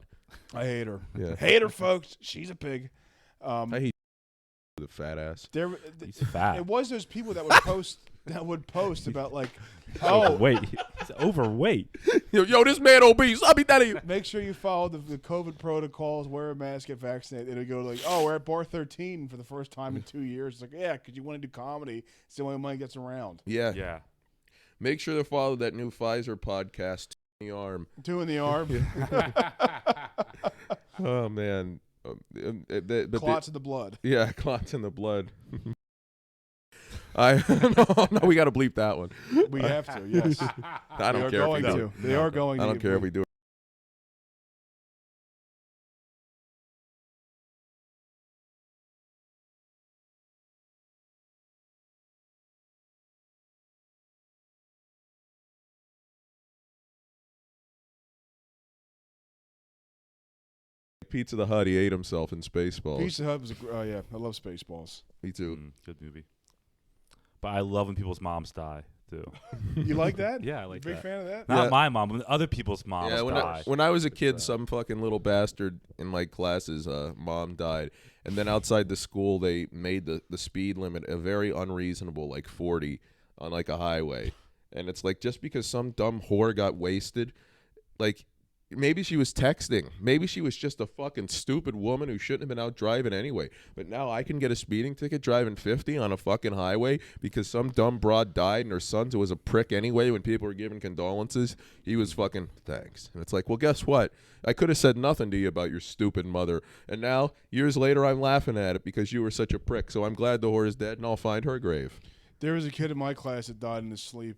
I hate her. Yeah. Hate her, folks. She's a pig. I hate the fat ass. He's fat. It was those people that would post about like, oh, Wait, he's overweight. Yo, this man obese. I'll be that of you. make sure you follow the COVID protocols, wear a mask, get vaccinated. It'll go like, oh, we're at bar 13 for the first time in 2 years. It's like, yeah, because you want to do comedy. It's the only money gets around. Yeah. Yeah. Make sure to follow that new Pfizer podcast, The Arm. Two in the arm, Oh, man. clots in the blood. Yeah, clots in the blood. No, we got to bleep that one. We have to, yes. I They don't are care if we going do. to. They are going to. I don't care if we do it. Pizza the Hut, he ate himself in Spaceballs. Pizza Hut was I love Spaceballs. Me too. Good movie. But I love when people's moms die too. You like that? Yeah, I like Big that. fan of that? Not Yeah. my mom, when other people's moms Yeah, die. when I was a kid, some fucking little bastard in my classes, mom died. And then outside the school, they made the speed limit a very unreasonable, like 40 on like a highway. And it's like, just because some dumb whore got wasted, like, maybe she was texting. Maybe she was just a fucking stupid woman who shouldn't have been out driving anyway. But now I can get a speeding ticket driving 50 on a fucking highway because some dumb broad died and her son, who was a prick anyway when people were giving condolences, he was fucking, thanks. And it's like, well, guess what? I could have said nothing to you about your stupid mother. And now, years later, I'm laughing at it because you were such a prick. So I'm glad the whore is dead and I'll find her grave. There was a kid in my class that died in his sleep.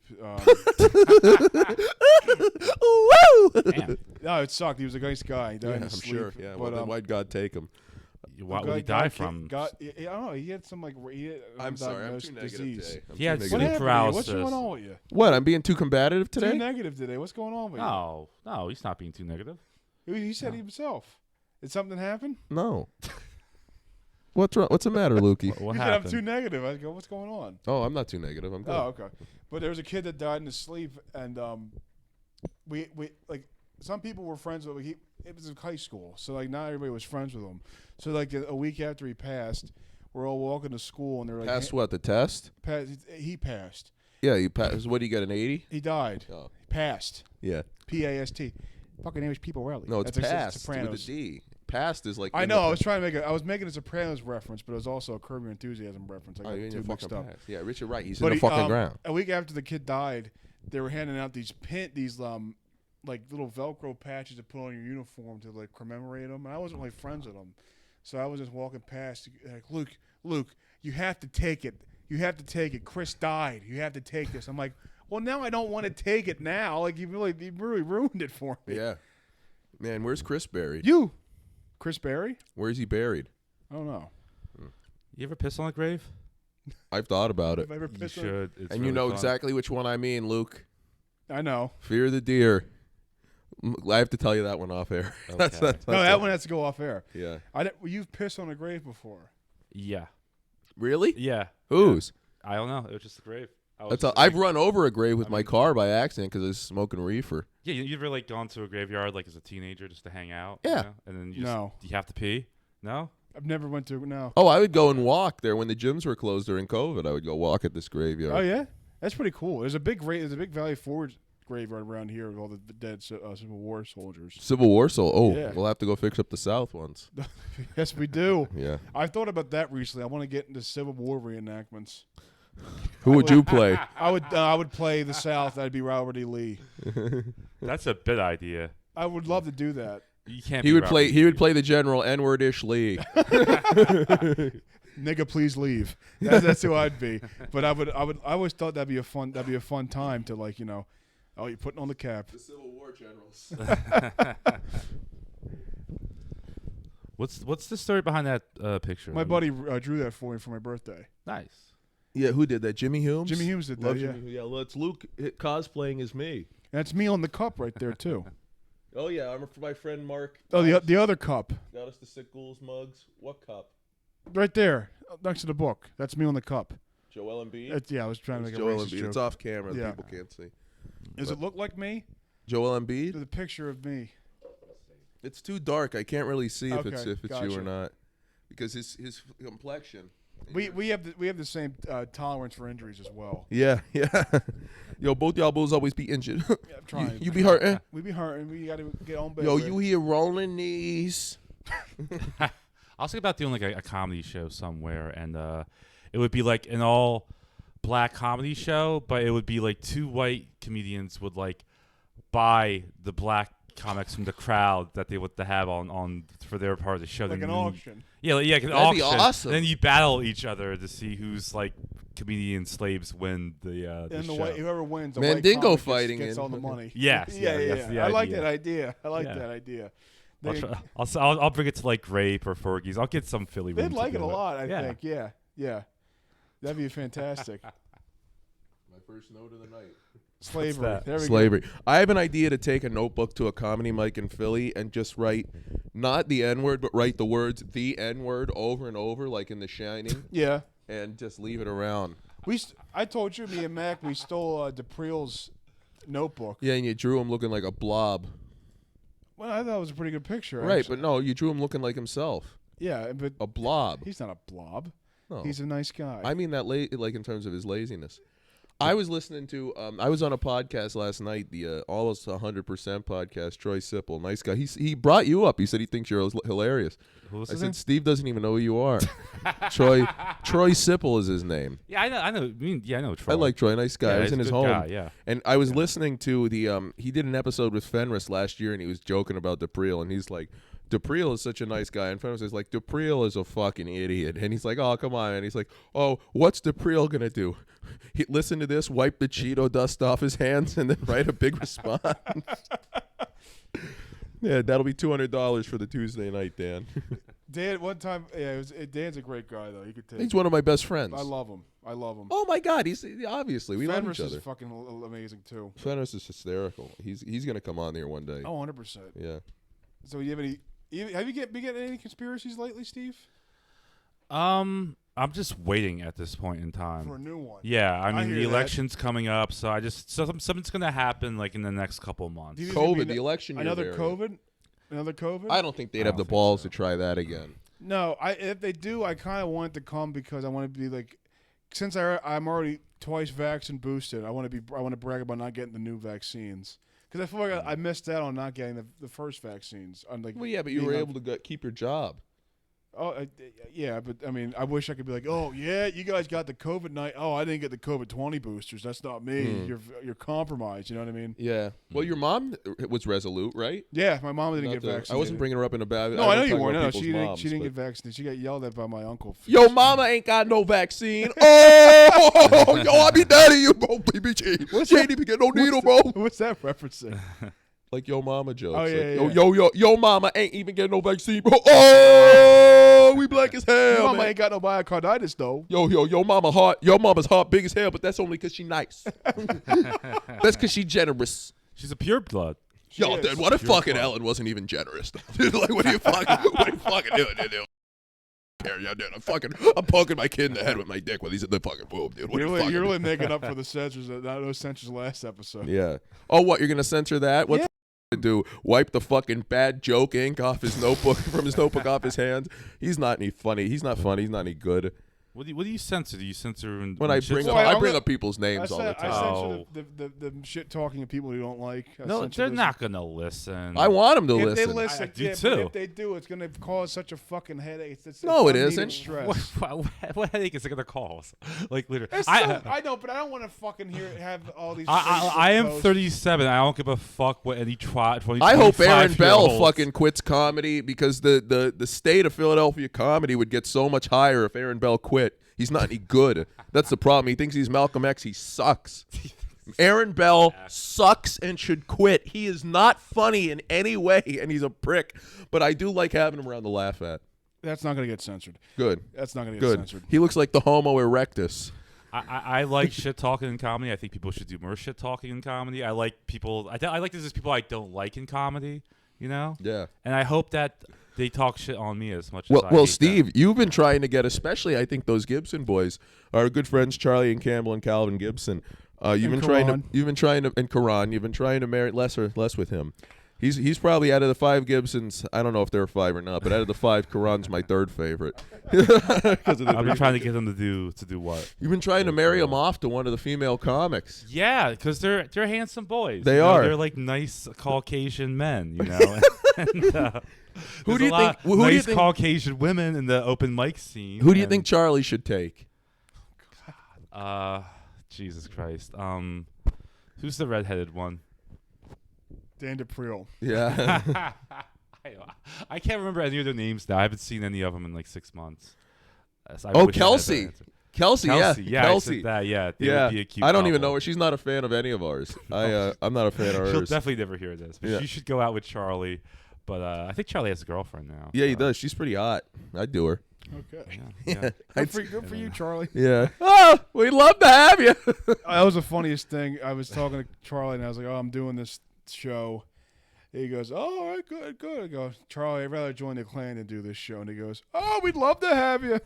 Damn. No, it sucked. He was a nice guy. He died in his I'm sleep. sure. Yeah, well, But, then why'd God take him? What would he die from? I don't know. He had some like I'm sorry, I'm too undiagnosed negative disease. today. I'm He too had negative. What sleep happened to you? paralysis. What's going on with you? What? I'm being too combative Too today? negative today. What's going on with No, he's not being too negative. you? He said himself. Did something happen? No. What's wrong? What's the matter, Lukey? What He said I'm happened? too negative. I go, what's going on? Oh, I'm not too negative. I'm good. Oh, okay. But there was a kid that died in his sleep, and we like some people were friends with. It was in high school, so like not everybody was friends with him. So like a week after he passed, we're all walking to school, and they're like, Passed what? The test? He passed. Yeah, you passed. What do you get? An 80? He died. Oh, Passed. yeah. P-A-S-T. Fucking English people rarely. No, it's That's like passed with a Sopranos. D. Passed is like. I in know. the I was trying to make I was making a Sopranos reference, but it was also a Curb Your Enthusiasm reference. I Oh, got you're in two your mixed fucking up. past. Yeah, Richard Wright. He's But in the fucking he, ground. A week after the kid died, they were handing out these like little Velcro patches to put on your uniform to like commemorate him. And I wasn't really friends with him, so I was just walking past, like, Luke, you have to take it. You have to take it. Chris died. You have to take this. I'm like, well, now I don't want to take it now. Like, you really ruined it for me. Yeah. Man, where's Chris buried? Chris Berry? Where's he buried? I don't know. You ever piss on a grave? I've thought about it. Have I ever You pissed on? should. It's And really you know fun. exactly which one I mean, Luke. I know. Fear the Deer. I have to tell you that one off air. That's Okay. No, that one has to go off air. Yeah. You've pissed on a grave before. Yeah. Really? Yeah. Whose? I don't know. It was just a grave. I've run over a grave with my car by accident because I was smoking reefer. Yeah, you ever like gone to a graveyard like as a teenager just to hang out? Yeah. You know? And then No. you have to pee? No? I've never went to no. Oh, I would go and walk there when the gyms were closed during COVID. I would go walk at this graveyard. Oh yeah, that's pretty cool. There's a big Valley Forge graveyard around here with all the dead Civil War soldiers. Civil War soul. Oh, Yeah. we'll have to go fix up the South once. Yes, we do. Yeah. I thought about that recently. I want to get into Civil War reenactments. Who would you play? I would play the South. That'd be Robert E. Lee. That's a bit idea. I would love to do that. You can't. He be would Robert play. E. He would play the General N-word-ish Lee. Nigga, please leave. That's who I'd be. But I always thought that'd be a fun time to like, you know, oh, you're putting on the cap. The Civil War generals. What's the story behind that picture? My buddy drew that for me for my birthday. Nice. Yeah, who did that? Jimmy Humes? Jimmy Humes did that, Love yeah. Yeah, well, it's Luke cosplaying as me. That's me on the cup right there, too. Oh, yeah, I'm my friend Mark. Oh, the other cup. Got us the Sick Ghouls mugs. What cup? Right there, next to the book. That's me on the cup. Joel Embiid? Yeah, I was trying to make a Joel racist Embiid. joke. It's off camera. Yeah. People can't see. Does it look like me? Joel Embiid? There's a picture of me. It's too dark. I can't really see if it's Okay, you gotcha. or not. Because his complexion. We have the same tolerance for injuries as well. Yeah. Yo, both y'all bulls always be injured. Yeah, I'm trying. you be hurting? We be hurting. We got to get on bed. Yo, with you it. here rolling knees. I was thinking about doing like a comedy show somewhere, and it would be like an all black comedy show, but it would be like two white comedians would like buy the black comics from the crowd that they would have on for their part of the show. like Then an you- auction. Yeah, like an That'd be auction. awesome. And then you battle each other to see who's like comedian slaves win the And show. whoever wins, the Mandingo white comic fighting gets in- all the money. Yes, yeah. that's the I like idea. that idea. I like Yeah. that idea. I'll bring it to like Grape or Fergie's. I'll get some Philly. They'd rooms to like it do a lot. I Yeah. think. Yeah. That'd be fantastic. My first note of the night. Slavery. that? There we Slavery. I have an idea to take a notebook to a comedy mic in Philly and just write not the N-word, but write the words the N-word over and over, like in The Shining, go. Yeah. and just leave it around. I told you, me and Mac, we stole DePriel's notebook. Yeah, and you drew him looking like a blob. Well, I thought it was a pretty good picture. Right, actually. but no, you drew him looking like himself. Yeah, but A blob. he's not a blob. No. He's a nice guy. I mean that like in terms of his laziness. I was listening to I was on a podcast last night, the Almost 100% podcast. Troy Sipple, nice guy. He brought you up. He said he thinks you're hilarious. Who was I his said name? Steve doesn't even know who you are. Troy Sipple is his name. Yeah, I know. I know Troy. I like Troy, nice guy. Yeah, I was he's in a his good home. guy, yeah. And I was listening to the he did an episode with Fenris last year, and he was joking about DePriel, and he's like, DePriel is such a nice guy, and Fenris is like, DePriel is a fucking idiot, and he's like, oh, come on, and he's like, oh, what's DePriel gonna do? Listen to this, wipe the Cheeto dust off his hands, and then write a big response. Yeah, that'll be $200 for the Tuesday night, Dan. Dan, one time, yeah, Dan's a great guy though. He could take. He's one of my best friends. I love him. Oh my God, he's obviously we Fenris love each is other. fucking amazing too. Fenris is hysterical. He's gonna come on here one day. Oh, 100%. Yeah. So you have any? Have you been getting any conspiracies lately, Steve? I'm just waiting at this point in time. For a new one. Yeah, I mean hear the that. election's coming up, so something's gonna happen like in the next couple months. Do you think there's gonna COVID, be the election year. Another there. COVID. Another COVID. I don't think they'd I have don't the think balls so. to try that again. No, if they do, I kind of want it to come because I want to be like, since I'm already twice vaccinated boosted, I want to brag about not getting the new vaccines because I feel like I missed out on not getting the first vaccines. On like, Well, yeah, but you being were on- able to keep your job. Oh, yeah, but I mean, I wish I could be like, oh yeah, you guys got the COVID night. Oh, I didn't get the COVID 20 boosters. That's not me. You're compromised. You know what I mean? Yeah. Well, your mom was resolute, right? Yeah, my mom didn't Not get to- vaccinated. I wasn't bringing her up in a bad. No, I know wasn't you talking weren't. about No, people's she didn't. moms, She didn't but- get vaccinated. She got yelled at by my uncle. Yo, mama ain't got no vaccine. Oh, yo, I be daddy you, bro, BBG. What's She that? ain't even get no needle, bro. What's that referencing? Like yo mama jokes. Oh, Like, yeah, yo, mama ain't even getting no vaccine, bro. Oh, we black as hell. Mama man. ain't got no myocarditis though. Yo, mama's heart big as hell, but that's only 'cause she nice. That's 'cause she generous. She's a pure blood. Yo, is. dude, what if Pure fucking blood. Ellen wasn't even generous? Dude, like, what are you fucking doing, dude? Yeah, dude, I'm poking my kid in the head with my dick when he's in the fucking boob, dude. What are you fucking You're really doing? making up for the censors. Those censors last episode. Yeah. Oh, what? You're gonna censor that? What Yeah. the f- do? Wipe the fucking bad joke ink off his notebook from his notebook off his hands? He's not any funny. He's not funny. He's not any good. What do you censor? Do you censor When I shit bring talk? up, I bring up people's names all the I time. censor the shit talking of people you don't like. No, they're not gonna listen. I want them to If listen. they listen, I do yeah, too. but if they do, it's gonna cause such a fucking headache. No, it unneeded isn't. Stress. What headache is it gonna cause? Like literally, I know, but I don't want to fucking have all these. I am posts. 37. I don't give a fuck what any I hope Aaron Bell 25-year-olds. fucking quits comedy because the state of Philadelphia comedy would get so much higher if Aaron Bell quit. He's not any good. That's the problem. He thinks he's Malcolm X. He sucks. Aaron Bell sucks and should quit. He is not funny in any way, and he's a prick. But I do like having him around to laugh at. That's not gonna get censored. Good. That's not gonna get Good. censored. He looks like the Homo erectus. I like shit talking in comedy. I think people should do more shit talking in comedy. I like people. I like there's people I don't like in comedy. You know. Yeah. And I hope that they talk shit on me as much as Well, I hate Steve, them. you've been trying to get, especially I think those Gibson boys, our good friends Charlie and Campbell and Calvin Gibson. You've been trying to, and Karan, you've been trying to merit less with him. He's probably out of the 5 Gibsons. I don't know if they're 5 or not, but out of the 5, Karan's my 3rd favorite. I've been trying to get them to do what? You've been trying to marry him off to one of the female comics. Yeah, because they're handsome boys. They you know? are. They're like nice Caucasian men, you know. and, Who there's do you a lot think- who do you nice think- Caucasian women in the open mic scene. Who do you and, think Charlie should take? Jesus Christ. Who's the redheaded one? Dan DePriel. Yeah. I can't remember any of their names now. I haven't seen any of them in like 6 months. So I Oh, wish I had that Kelsey. answer. Kelsey, Yeah, I Kelsey. said that. Yeah, they Yeah. would be a cute I don't even couple. know her. She's not a fan of any of ours. I'm not a fan of She'll hers. definitely never hear this. But Yeah. she should go out with Charlie. But I think Charlie has a girlfriend now. Yeah, he so, does. She's pretty hot. I'd do her. Okay. Yeah. Good for you, Charlie. Yeah. Oh, we'd love to have you. That was the funniest thing. I was talking to Charlie, and I was like, "Oh, I'm doing this show." He goes, "Oh, all right, good." I go, "Charlie, I'd rather join the Klan than do this show." And he goes, "Oh, we'd love to have you."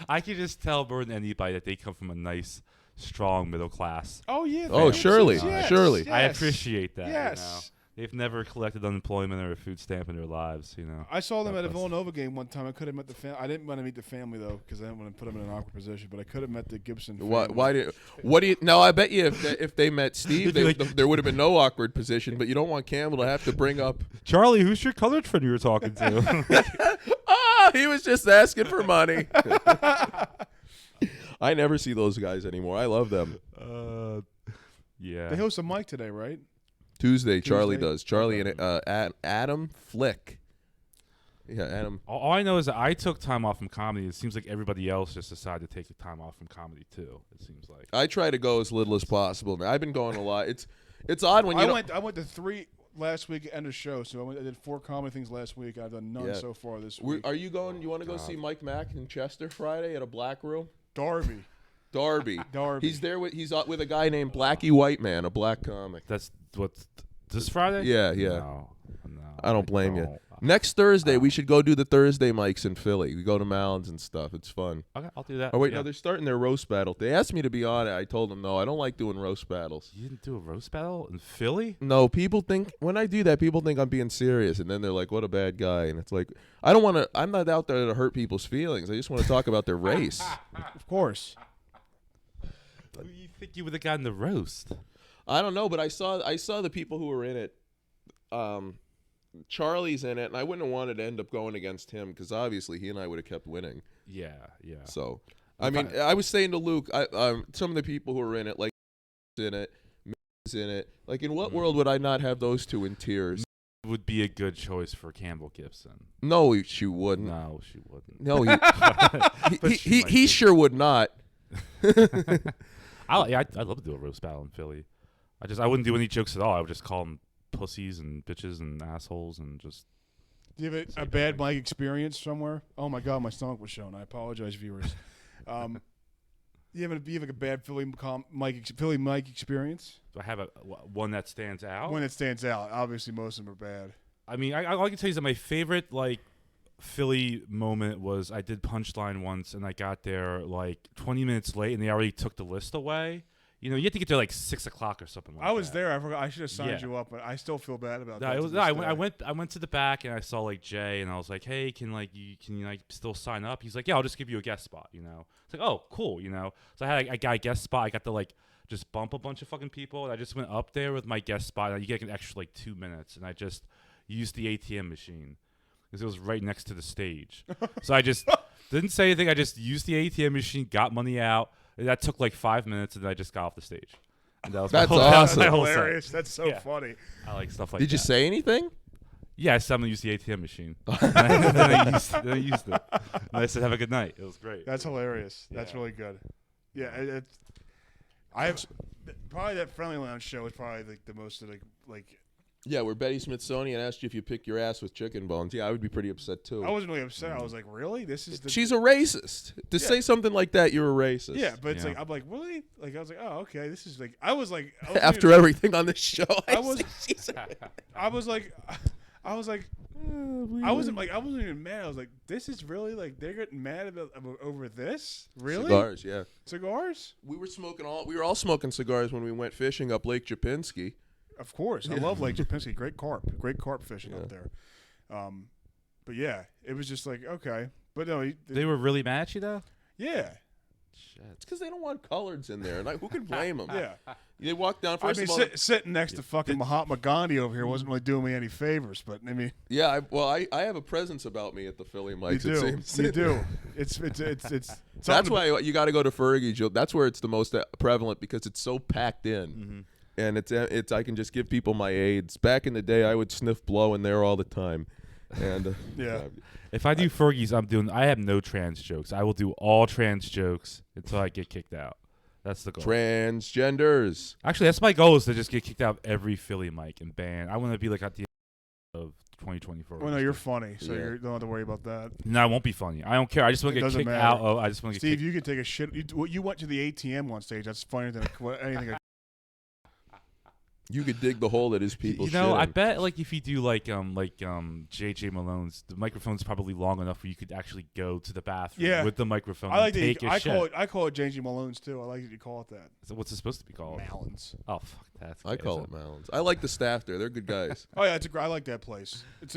I can just tell more than anybody that they come from a nice, strong middle class. Oh yeah. Oh, man. surely, Yes, surely. yes. I appreciate that. Yes. You know? They've never collected unemployment or a food stamp in their lives. You know. I saw them God at a bless. Villanova game one time. I could have met the family. I didn't want to meet the family though, because I didn't want to put them in an awkward position. But I could have met the Gibson. Family. What do you? No, I bet you if they met Steve, You'd be there would have been no awkward position. But you don't want Campbell to have to bring up. Charlie, who's your colored friend you were talking to? He was just asking for money. I never see those guys anymore. I love them. Yeah. They host a mic today, right? Tuesday, Charlie Tuesday? does. Charlie and Adam Flick. Yeah, Adam. All I know is that I took time off from comedy. It seems like everybody else just decided to take the time off from comedy too. It seems like. I try to go as little as possible. I've been going a lot. It's odd when you. I went to 3 last week end of show, so I did 4 comedy things last week. I've done none Yeah. so far this week. Are you going? You want to go see Mike Mack in Chester Friday at a Black Room? Darby. Darby. Darby. He's there with a guy named Blackie White Man, a black comic. That's what this Friday. Yeah, yeah. No, I don't blame you. don't. Next Thursday, we should go do the Thursday mics in Philly. We go to Mounds and stuff. It's fun. Okay, I'll do that. Oh wait, yeah. no, they're starting their roast battle. They asked me to be on it. I told them no. I don't like doing roast battles. You didn't do a roast battle in Philly? No, people think when I do that, people think I'm being serious, and then they're like, "What a bad guy!" And it's like, I don't want to. I'm not out there to hurt people's feelings. I just want to talk about their race. Of course. Who do you think you would have gotten the roast? I don't know, but I saw the people who were in it. Charlie's in it, and I wouldn't have wanted to end up going against him because obviously he and I would have kept winning. Yeah, yeah. So, I mean, I was saying to Luke, some of the people who are in it, like in it, is in it. Like, in what world would I not have those two in tears? Would be a good choice for Campbell Gibson. No, she wouldn't. No, she wouldn't. No, But she might he be. sure would not. I'd love to do a roast battle in Philly. I wouldn't do any jokes at all. I would just call them pussies and bitches and assholes and just. Do you have a bad mic experience somewhere? Oh my God, my stomach was showing. I apologize, viewers. You have a bad Philly mic experience? Do I have one that stands out? When it stands out, obviously most of them are bad. I mean, all I can tell you is that my favorite Philly moment was I did Punchline once and I got there 20 minutes late and they already took the list away. you have to get there like 6 o'clock or something like that. I was there. I forgot. I should have signed Yeah. you up, but I still feel bad about No, that. it was. No, I went to the back and I saw like Jay and I was like, hey, can you like still sign up? He's like, yeah, I'll just give you a guest spot. It's like, oh, cool. So I got a guest spot. I got to like just bump a bunch of fucking people, and I just went up there with my guest spot. And you get an extra like 2 minutes, and I just used the ATM machine because it was right next to the stage. So I just didn't say anything. I just used the ATM machine, got money out. And that took like 5 minutes, and then I just got off the stage. And that was That's my whole, awesome. my whole set. hilarious. That's so Yeah. funny. I like stuff like Did that. you say anything? Yeah, I said I'm going to use the ATM machine. then I used it. And I said, have a good night. It was great. That's hilarious. That's Yeah. really good. Yeah, probably that Friendly Lounge show is probably like the most like. Yeah, where Betty Smithsonian asked you if you pick your ass with chicken bones. Yeah, I would be pretty upset too. I wasn't really upset. I was like, really? This is the. She's a racist. To Yeah. say something like that, you're a racist. Yeah, but it's Yeah. like I'm like, really? Like I was like, oh, okay. This is like I was After everything on this show, I was- say she's a I was like, I wasn't even mad. I was like, this is really like they're getting mad about over this? Really? Cigars, yeah. Cigars? We were all smoking cigars when we went fishing up Lake Chapinski. Of course. I love Lake Chapinski. Great carp fishing up there. But yeah, it was just like, okay. But no, They were really mad at you, though? yeah. It's because they don't want coloreds in there. Like, who can blame them? Yeah. They walked down. I First mean, of all, sitting next to fucking Mahatma Gandhi over here wasn't really doing me any favors, but I mean, yeah. I have a presence about me at the Philly mics. you It do. seems. You do. It's That's something why you got to go to Fergie's. That's where it's the most prevalent because it's so packed in, and it's I can just give people my aids. Back in the day, I would sniff blow in there all the time, and Yeah. If I do Fergie's, I have no trans jokes. I will do all trans jokes until I get kicked out. That's the goal. transgenders. Actually, that's my goal is to just get kicked out of every Philly mic and banned. I want to be like at the end of 2024. Well, no, you're funny, so Yeah. you don't have to worry about that. No, it won't be funny. I don't care. I just want It to get doesn't kicked matter. out of. I just want to get Steve, kicked. you could take a shit. You went to the ATM on stage. That's funnier than anything. You could dig the hole that is people. I shitting. bet like if you do like JJ Malone's, the microphone's probably long enough where you could actually go to the bathroom Yeah. with the microphone. I like and take that. your shit. I call it J.G. Malone's too. I like that you call it that. So what's it supposed to be called? Malins. Oh fuck, that's. I gay, call isn't it Malins. I like the staff there. They're good guys. Oh yeah, I like that place. It's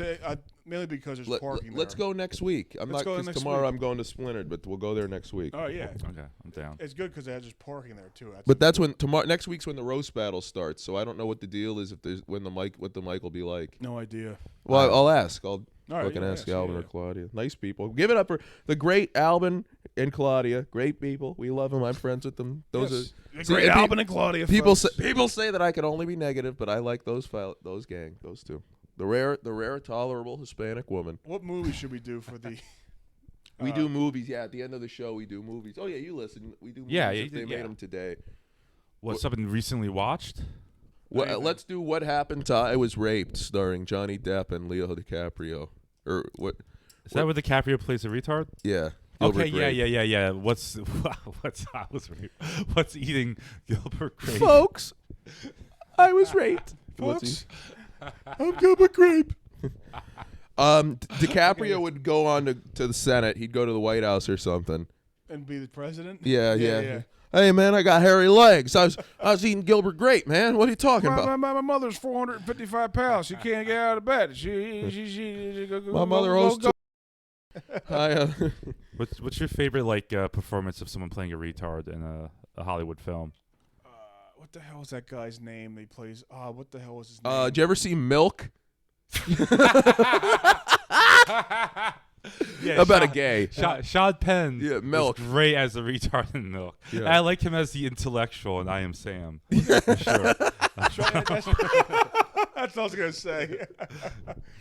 mainly because there's parking. Let's there. go next week. Let's go 'cause next tomorrow week. I'm going to Splintered, but we'll go there next week. Oh yeah, Okay, I'm down. it's good because there's just parking there too. But that's when next week's when the roast battle starts. So I don't know what the deal is what the mic will be like. no idea. Well, I'll ask. I'll All right, fucking yeah, ask yeah, Alvin yeah. or Claudia. Nice people. Give it up for the great Alvin and Claudia. Great people. We love them. I'm friends with them. Those Yes. are Great and Alvin and Claudia. people folks. say that I can only be negative, but I like those gang, those two. The rare tolerable Hispanic woman. What movie should we do for the? We do movies. Yeah, at the end of the show, we do movies. Oh yeah, you listen. We do movies Yeah, if they made yeah. them today. What's something recently watched? Let's do What Happened to I Was Raped, starring Johnny Depp and Leo DiCaprio. Or what? Is that where DiCaprio plays a retard? Yeah. Okay, Gilbert Grape. yeah. What's eating Gilbert Grape? Folks, I was raped. Folks, I'm Gilbert Grape. DiCaprio would go on to the Senate. He'd go to the White House or something. And be the president. Yeah. Hey man, I got hairy legs. I was eating Gilbert Grape, man. What are you talking about? My mother's 455 pounds. She can't get out of bed. She My mother hosts. What's your favorite performance of someone playing a retard in a Hollywood film? What the hell is that guy's name? He plays. What the hell was his name? Did you ever see Milk? Yeah, About a gay. Sean Penn. Yeah, Milk. Was great as a retard in Milk. Yeah. And I like him as the intellectual in I Am Sam. For sure. That's what I was gonna say.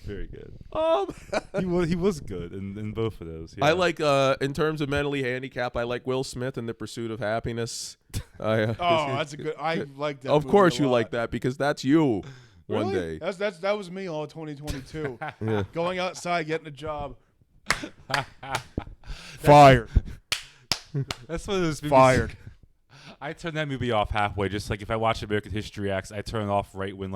Very good. He was good in both of those. Yeah. I like in terms of mentally handicapped. I like Will Smith in The Pursuit of Happiness. That's a good. I like that. Of movie course a you lot. like that because that's you. One Really? day. That was me all of 2022. Yeah. Going outside, getting a job. Fired. That's one of those movies. Fired. I turn that movie off halfway. Just like if I watch American History X, I turn it off right when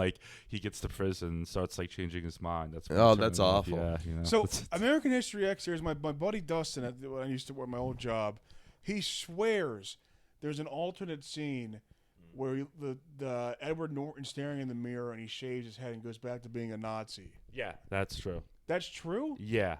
he gets to prison and starts changing his mind. That's when I turn that's it off. awful. Yeah, So American History X. Here's my buddy Dustin. When I used to work my old job, he swears there's an alternate scene where the Edward Norton staring in the mirror and he shaves his head and goes back to being a Nazi. Yeah, that's true. That's true? Yeah.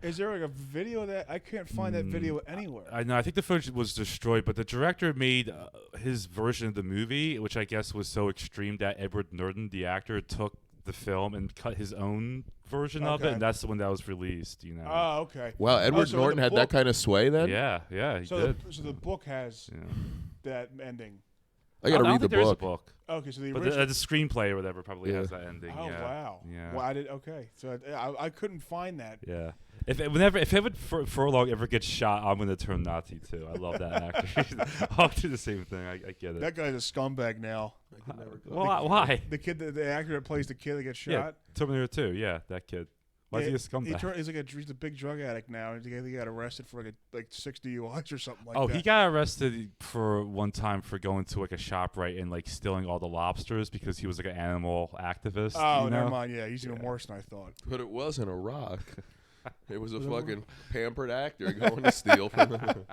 Is there like a video of that? I can't find that video anywhere. I know. I think the footage was destroyed, but the director made his version of the movie, which I guess was so extreme that Edward Norton, the actor, took the film and cut his own version of it, and that's the one that was released. You know. Oh, okay. Wow, Edward so Norton the had book- that kind of sway then? Yeah, he did. So the book has Yeah. that ending. I got to don't read the think there is a book. Okay, so the But original. the screenplay or whatever probably has that ending. Oh yeah. wow. Yeah. Well, I did. Okay, so I couldn't find that. Yeah. If Edward Furlong ever gets shot, I'm gonna turn Nazi too. I love that actor. I'll do the same thing. I get it. That guy's a scumbag now. Why? The kid, the actor that plays the kid that gets shot. Yeah, Terminator 2. Yeah, that kid. Why is he a scumbag? He's like he's a big drug addict now. He got arrested for like 6 DUIs or something like that. Oh, he got arrested for one time for going to like a shop, right, and like stealing all the lobsters because he was like an animal activist. Oh, you know? never mind. Yeah, he's even worse than I thought. But it wasn't a rock. It was a fucking pampered actor going to steal from the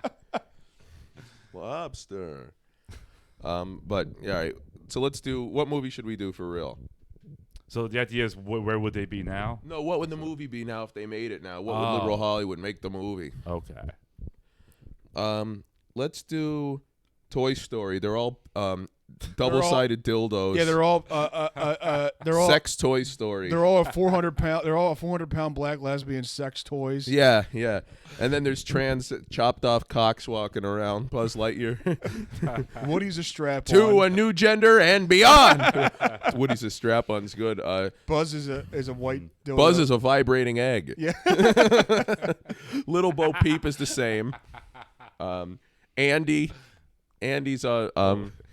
lobster. But yeah, all right. So let's do. What movie should we do for real? So the idea is, where would they be now? No, what would the movie be now if they made it now? What would Oh. liberal Hollywood make the movie? Okay. Let's do Toy Story. They're all double-sided dildos. Yeah, they're all sex toy story. They're all a 400-pound. They're all a 400-pound black lesbian sex toys. Yeah. And then there's trans chopped off cocks walking around. Buzz Lightyear. Woody's a strap To on. a new gender and beyond. Woody's a strap-on's good. Buzz is a white dildo. Buzz is a vibrating egg. Yeah. Little Bo Peep is the same. Andy's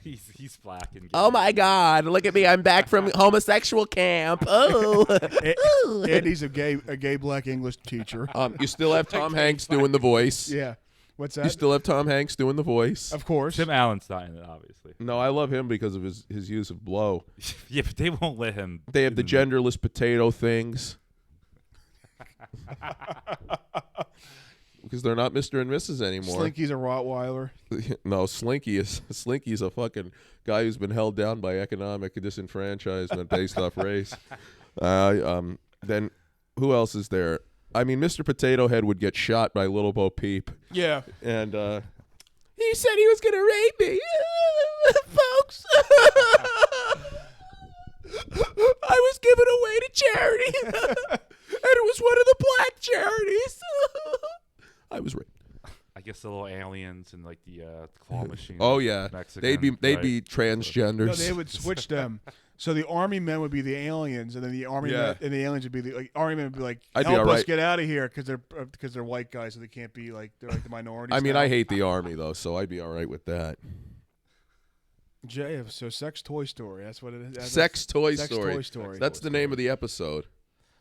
He's black and gay. Oh my God! Look at me! I'm back from homosexual camp. Oh, Andy's a gay black English teacher. you still have Tom Hanks doing the voice. Yeah. What's that? You still have Tom Hanks doing the voice. Of course. Tim Allen's not in it, obviously. No, I love him because of his use of blow. Yeah, but they won't let him. They have the genderless potato things. Because they're not Mr. and Mrs. anymore. Slinky's a Rottweiler. No, Slinky's a fucking guy who's been held down by economic disenfranchisement based off race. Then who else is there? I mean, Mr. Potato Head would get shot by Little Bo Peep. Yeah. And he said he was gonna rape me, folks. I was given away to charity, and it was one of the black charities. I was raped. I guess the little aliens and like the claw machine. Oh yeah, Mexican, they'd be right? transgenders. No, they would switch them. So the army men would be the aliens, and then the army men, and the aliens would be the army men would be like, I'd be help all us right. get out of here because they're white guys, so they can't be like they're like the minorities. I mean, now. I hate the army though, so I'd be all right with that. So sex toy story. That's what it is. Sex Toy Sex Story. Toy Story. That's the name of the episode.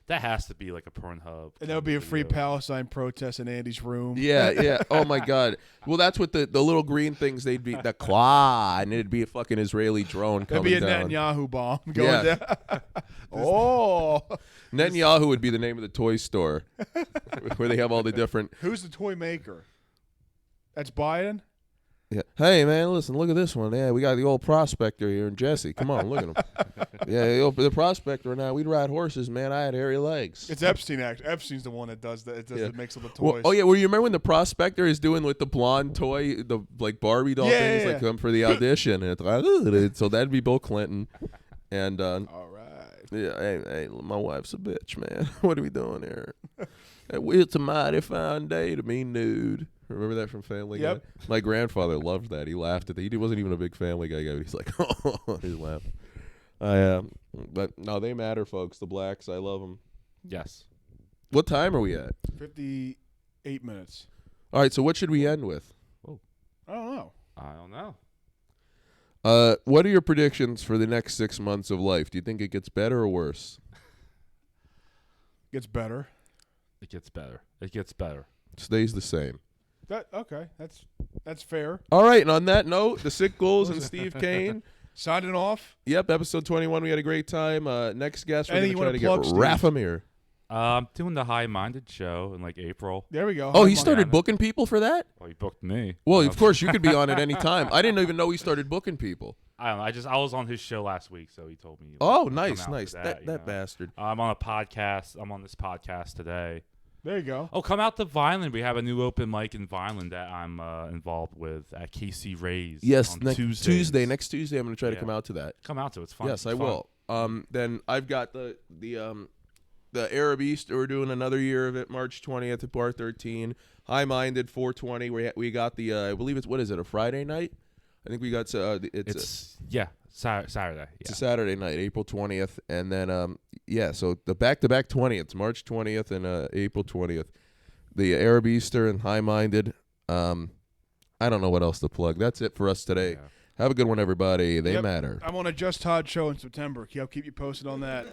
That has to be like a Pornhub. And that would be a free video. Palestine protest in Andy's room. Yeah. Oh my God. Well, that's what the little green things. They'd be the claw, and it'd be a fucking Israeli drone That'd coming be a down. Netanyahu bomb going Yeah. down. Oh, Netanyahu would be the name of the toy store, where they have all the different. who's the toy maker? That's Biden. Yeah. Hey man, listen, look at this one. Yeah, we got the old prospector here, and Jesse. Come on, look at him. Yeah, the prospector. Now we'd ride horses, man. I had hairy legs. It's Epstein. Epstein's the one that does that. It does Yeah. the mix of the toys. Well, oh yeah, well you remember when the prospector is doing with the blonde toy, the like Barbie doll Yeah, things, yeah, like yeah. come for the audition, and it's like, "Ugh," so that'd be Bill Clinton, and All right. yeah, hey, my wife's a bitch, man. What are we doing here? It's a mighty fine day to be nude. Remember that from Family Yep. Guy? My grandfather loved that. He laughed at that. He wasn't even a big Family Guy guy. But he's like, oh, he laughed. But no, they matter, folks. The blacks, I love them. Yes. What time are we at? 58 minutes. All right, so what should we end with? I don't know. I don't know. What are your predictions for the next 6 months of life? Do you think it gets better or worse? Gets better. It gets better. It gets better. Stays the same. Okay. That's fair. All right, and on that note, the Sick Ghouls and Steve Kain. Signing off. Yep, episode 21. We had a great time. Next guest, we're Anything going to you try wanna to plug, get Steve? Rafamir. I'm doing the High Minded show in like April. There we go. Oh, he Hi, started Montana. booking people for that? Well, he booked me. Well, of course, you could be on at any time. I didn't even know he started booking people. I don't know. I was on his show last week, so he told me. Oh, to nice, come out nice. for That bastard. I'm on a podcast. I'm on this podcast today. There you go. Oh, come out to Vineland. We have a new open mic in Vineland that I'm involved with at KC Ray's. Yes, on next Tuesdays. Tuesday. Next Tuesday, I'm going to try to Yeah. come out to that. Come out to it. It's fun. Yes, I It's fun. will. Then I've got the Arab Easter. We're doing another year of it, March 20th at Bar 13. High Minded 420. We got the I believe it's what is it, a Friday night? I think we got Saturday. It's Saturday. It's Yeah. a Saturday night, April 20th, and then so the back-to-back 20th, March 20th and April 20th, the Arab Easter and High Minded. I don't know what else to plug. That's it for us today. Yeah. Have a good one, everybody. They Yep. matter. I'm on a Just Todd show in September. I'll keep you posted on that.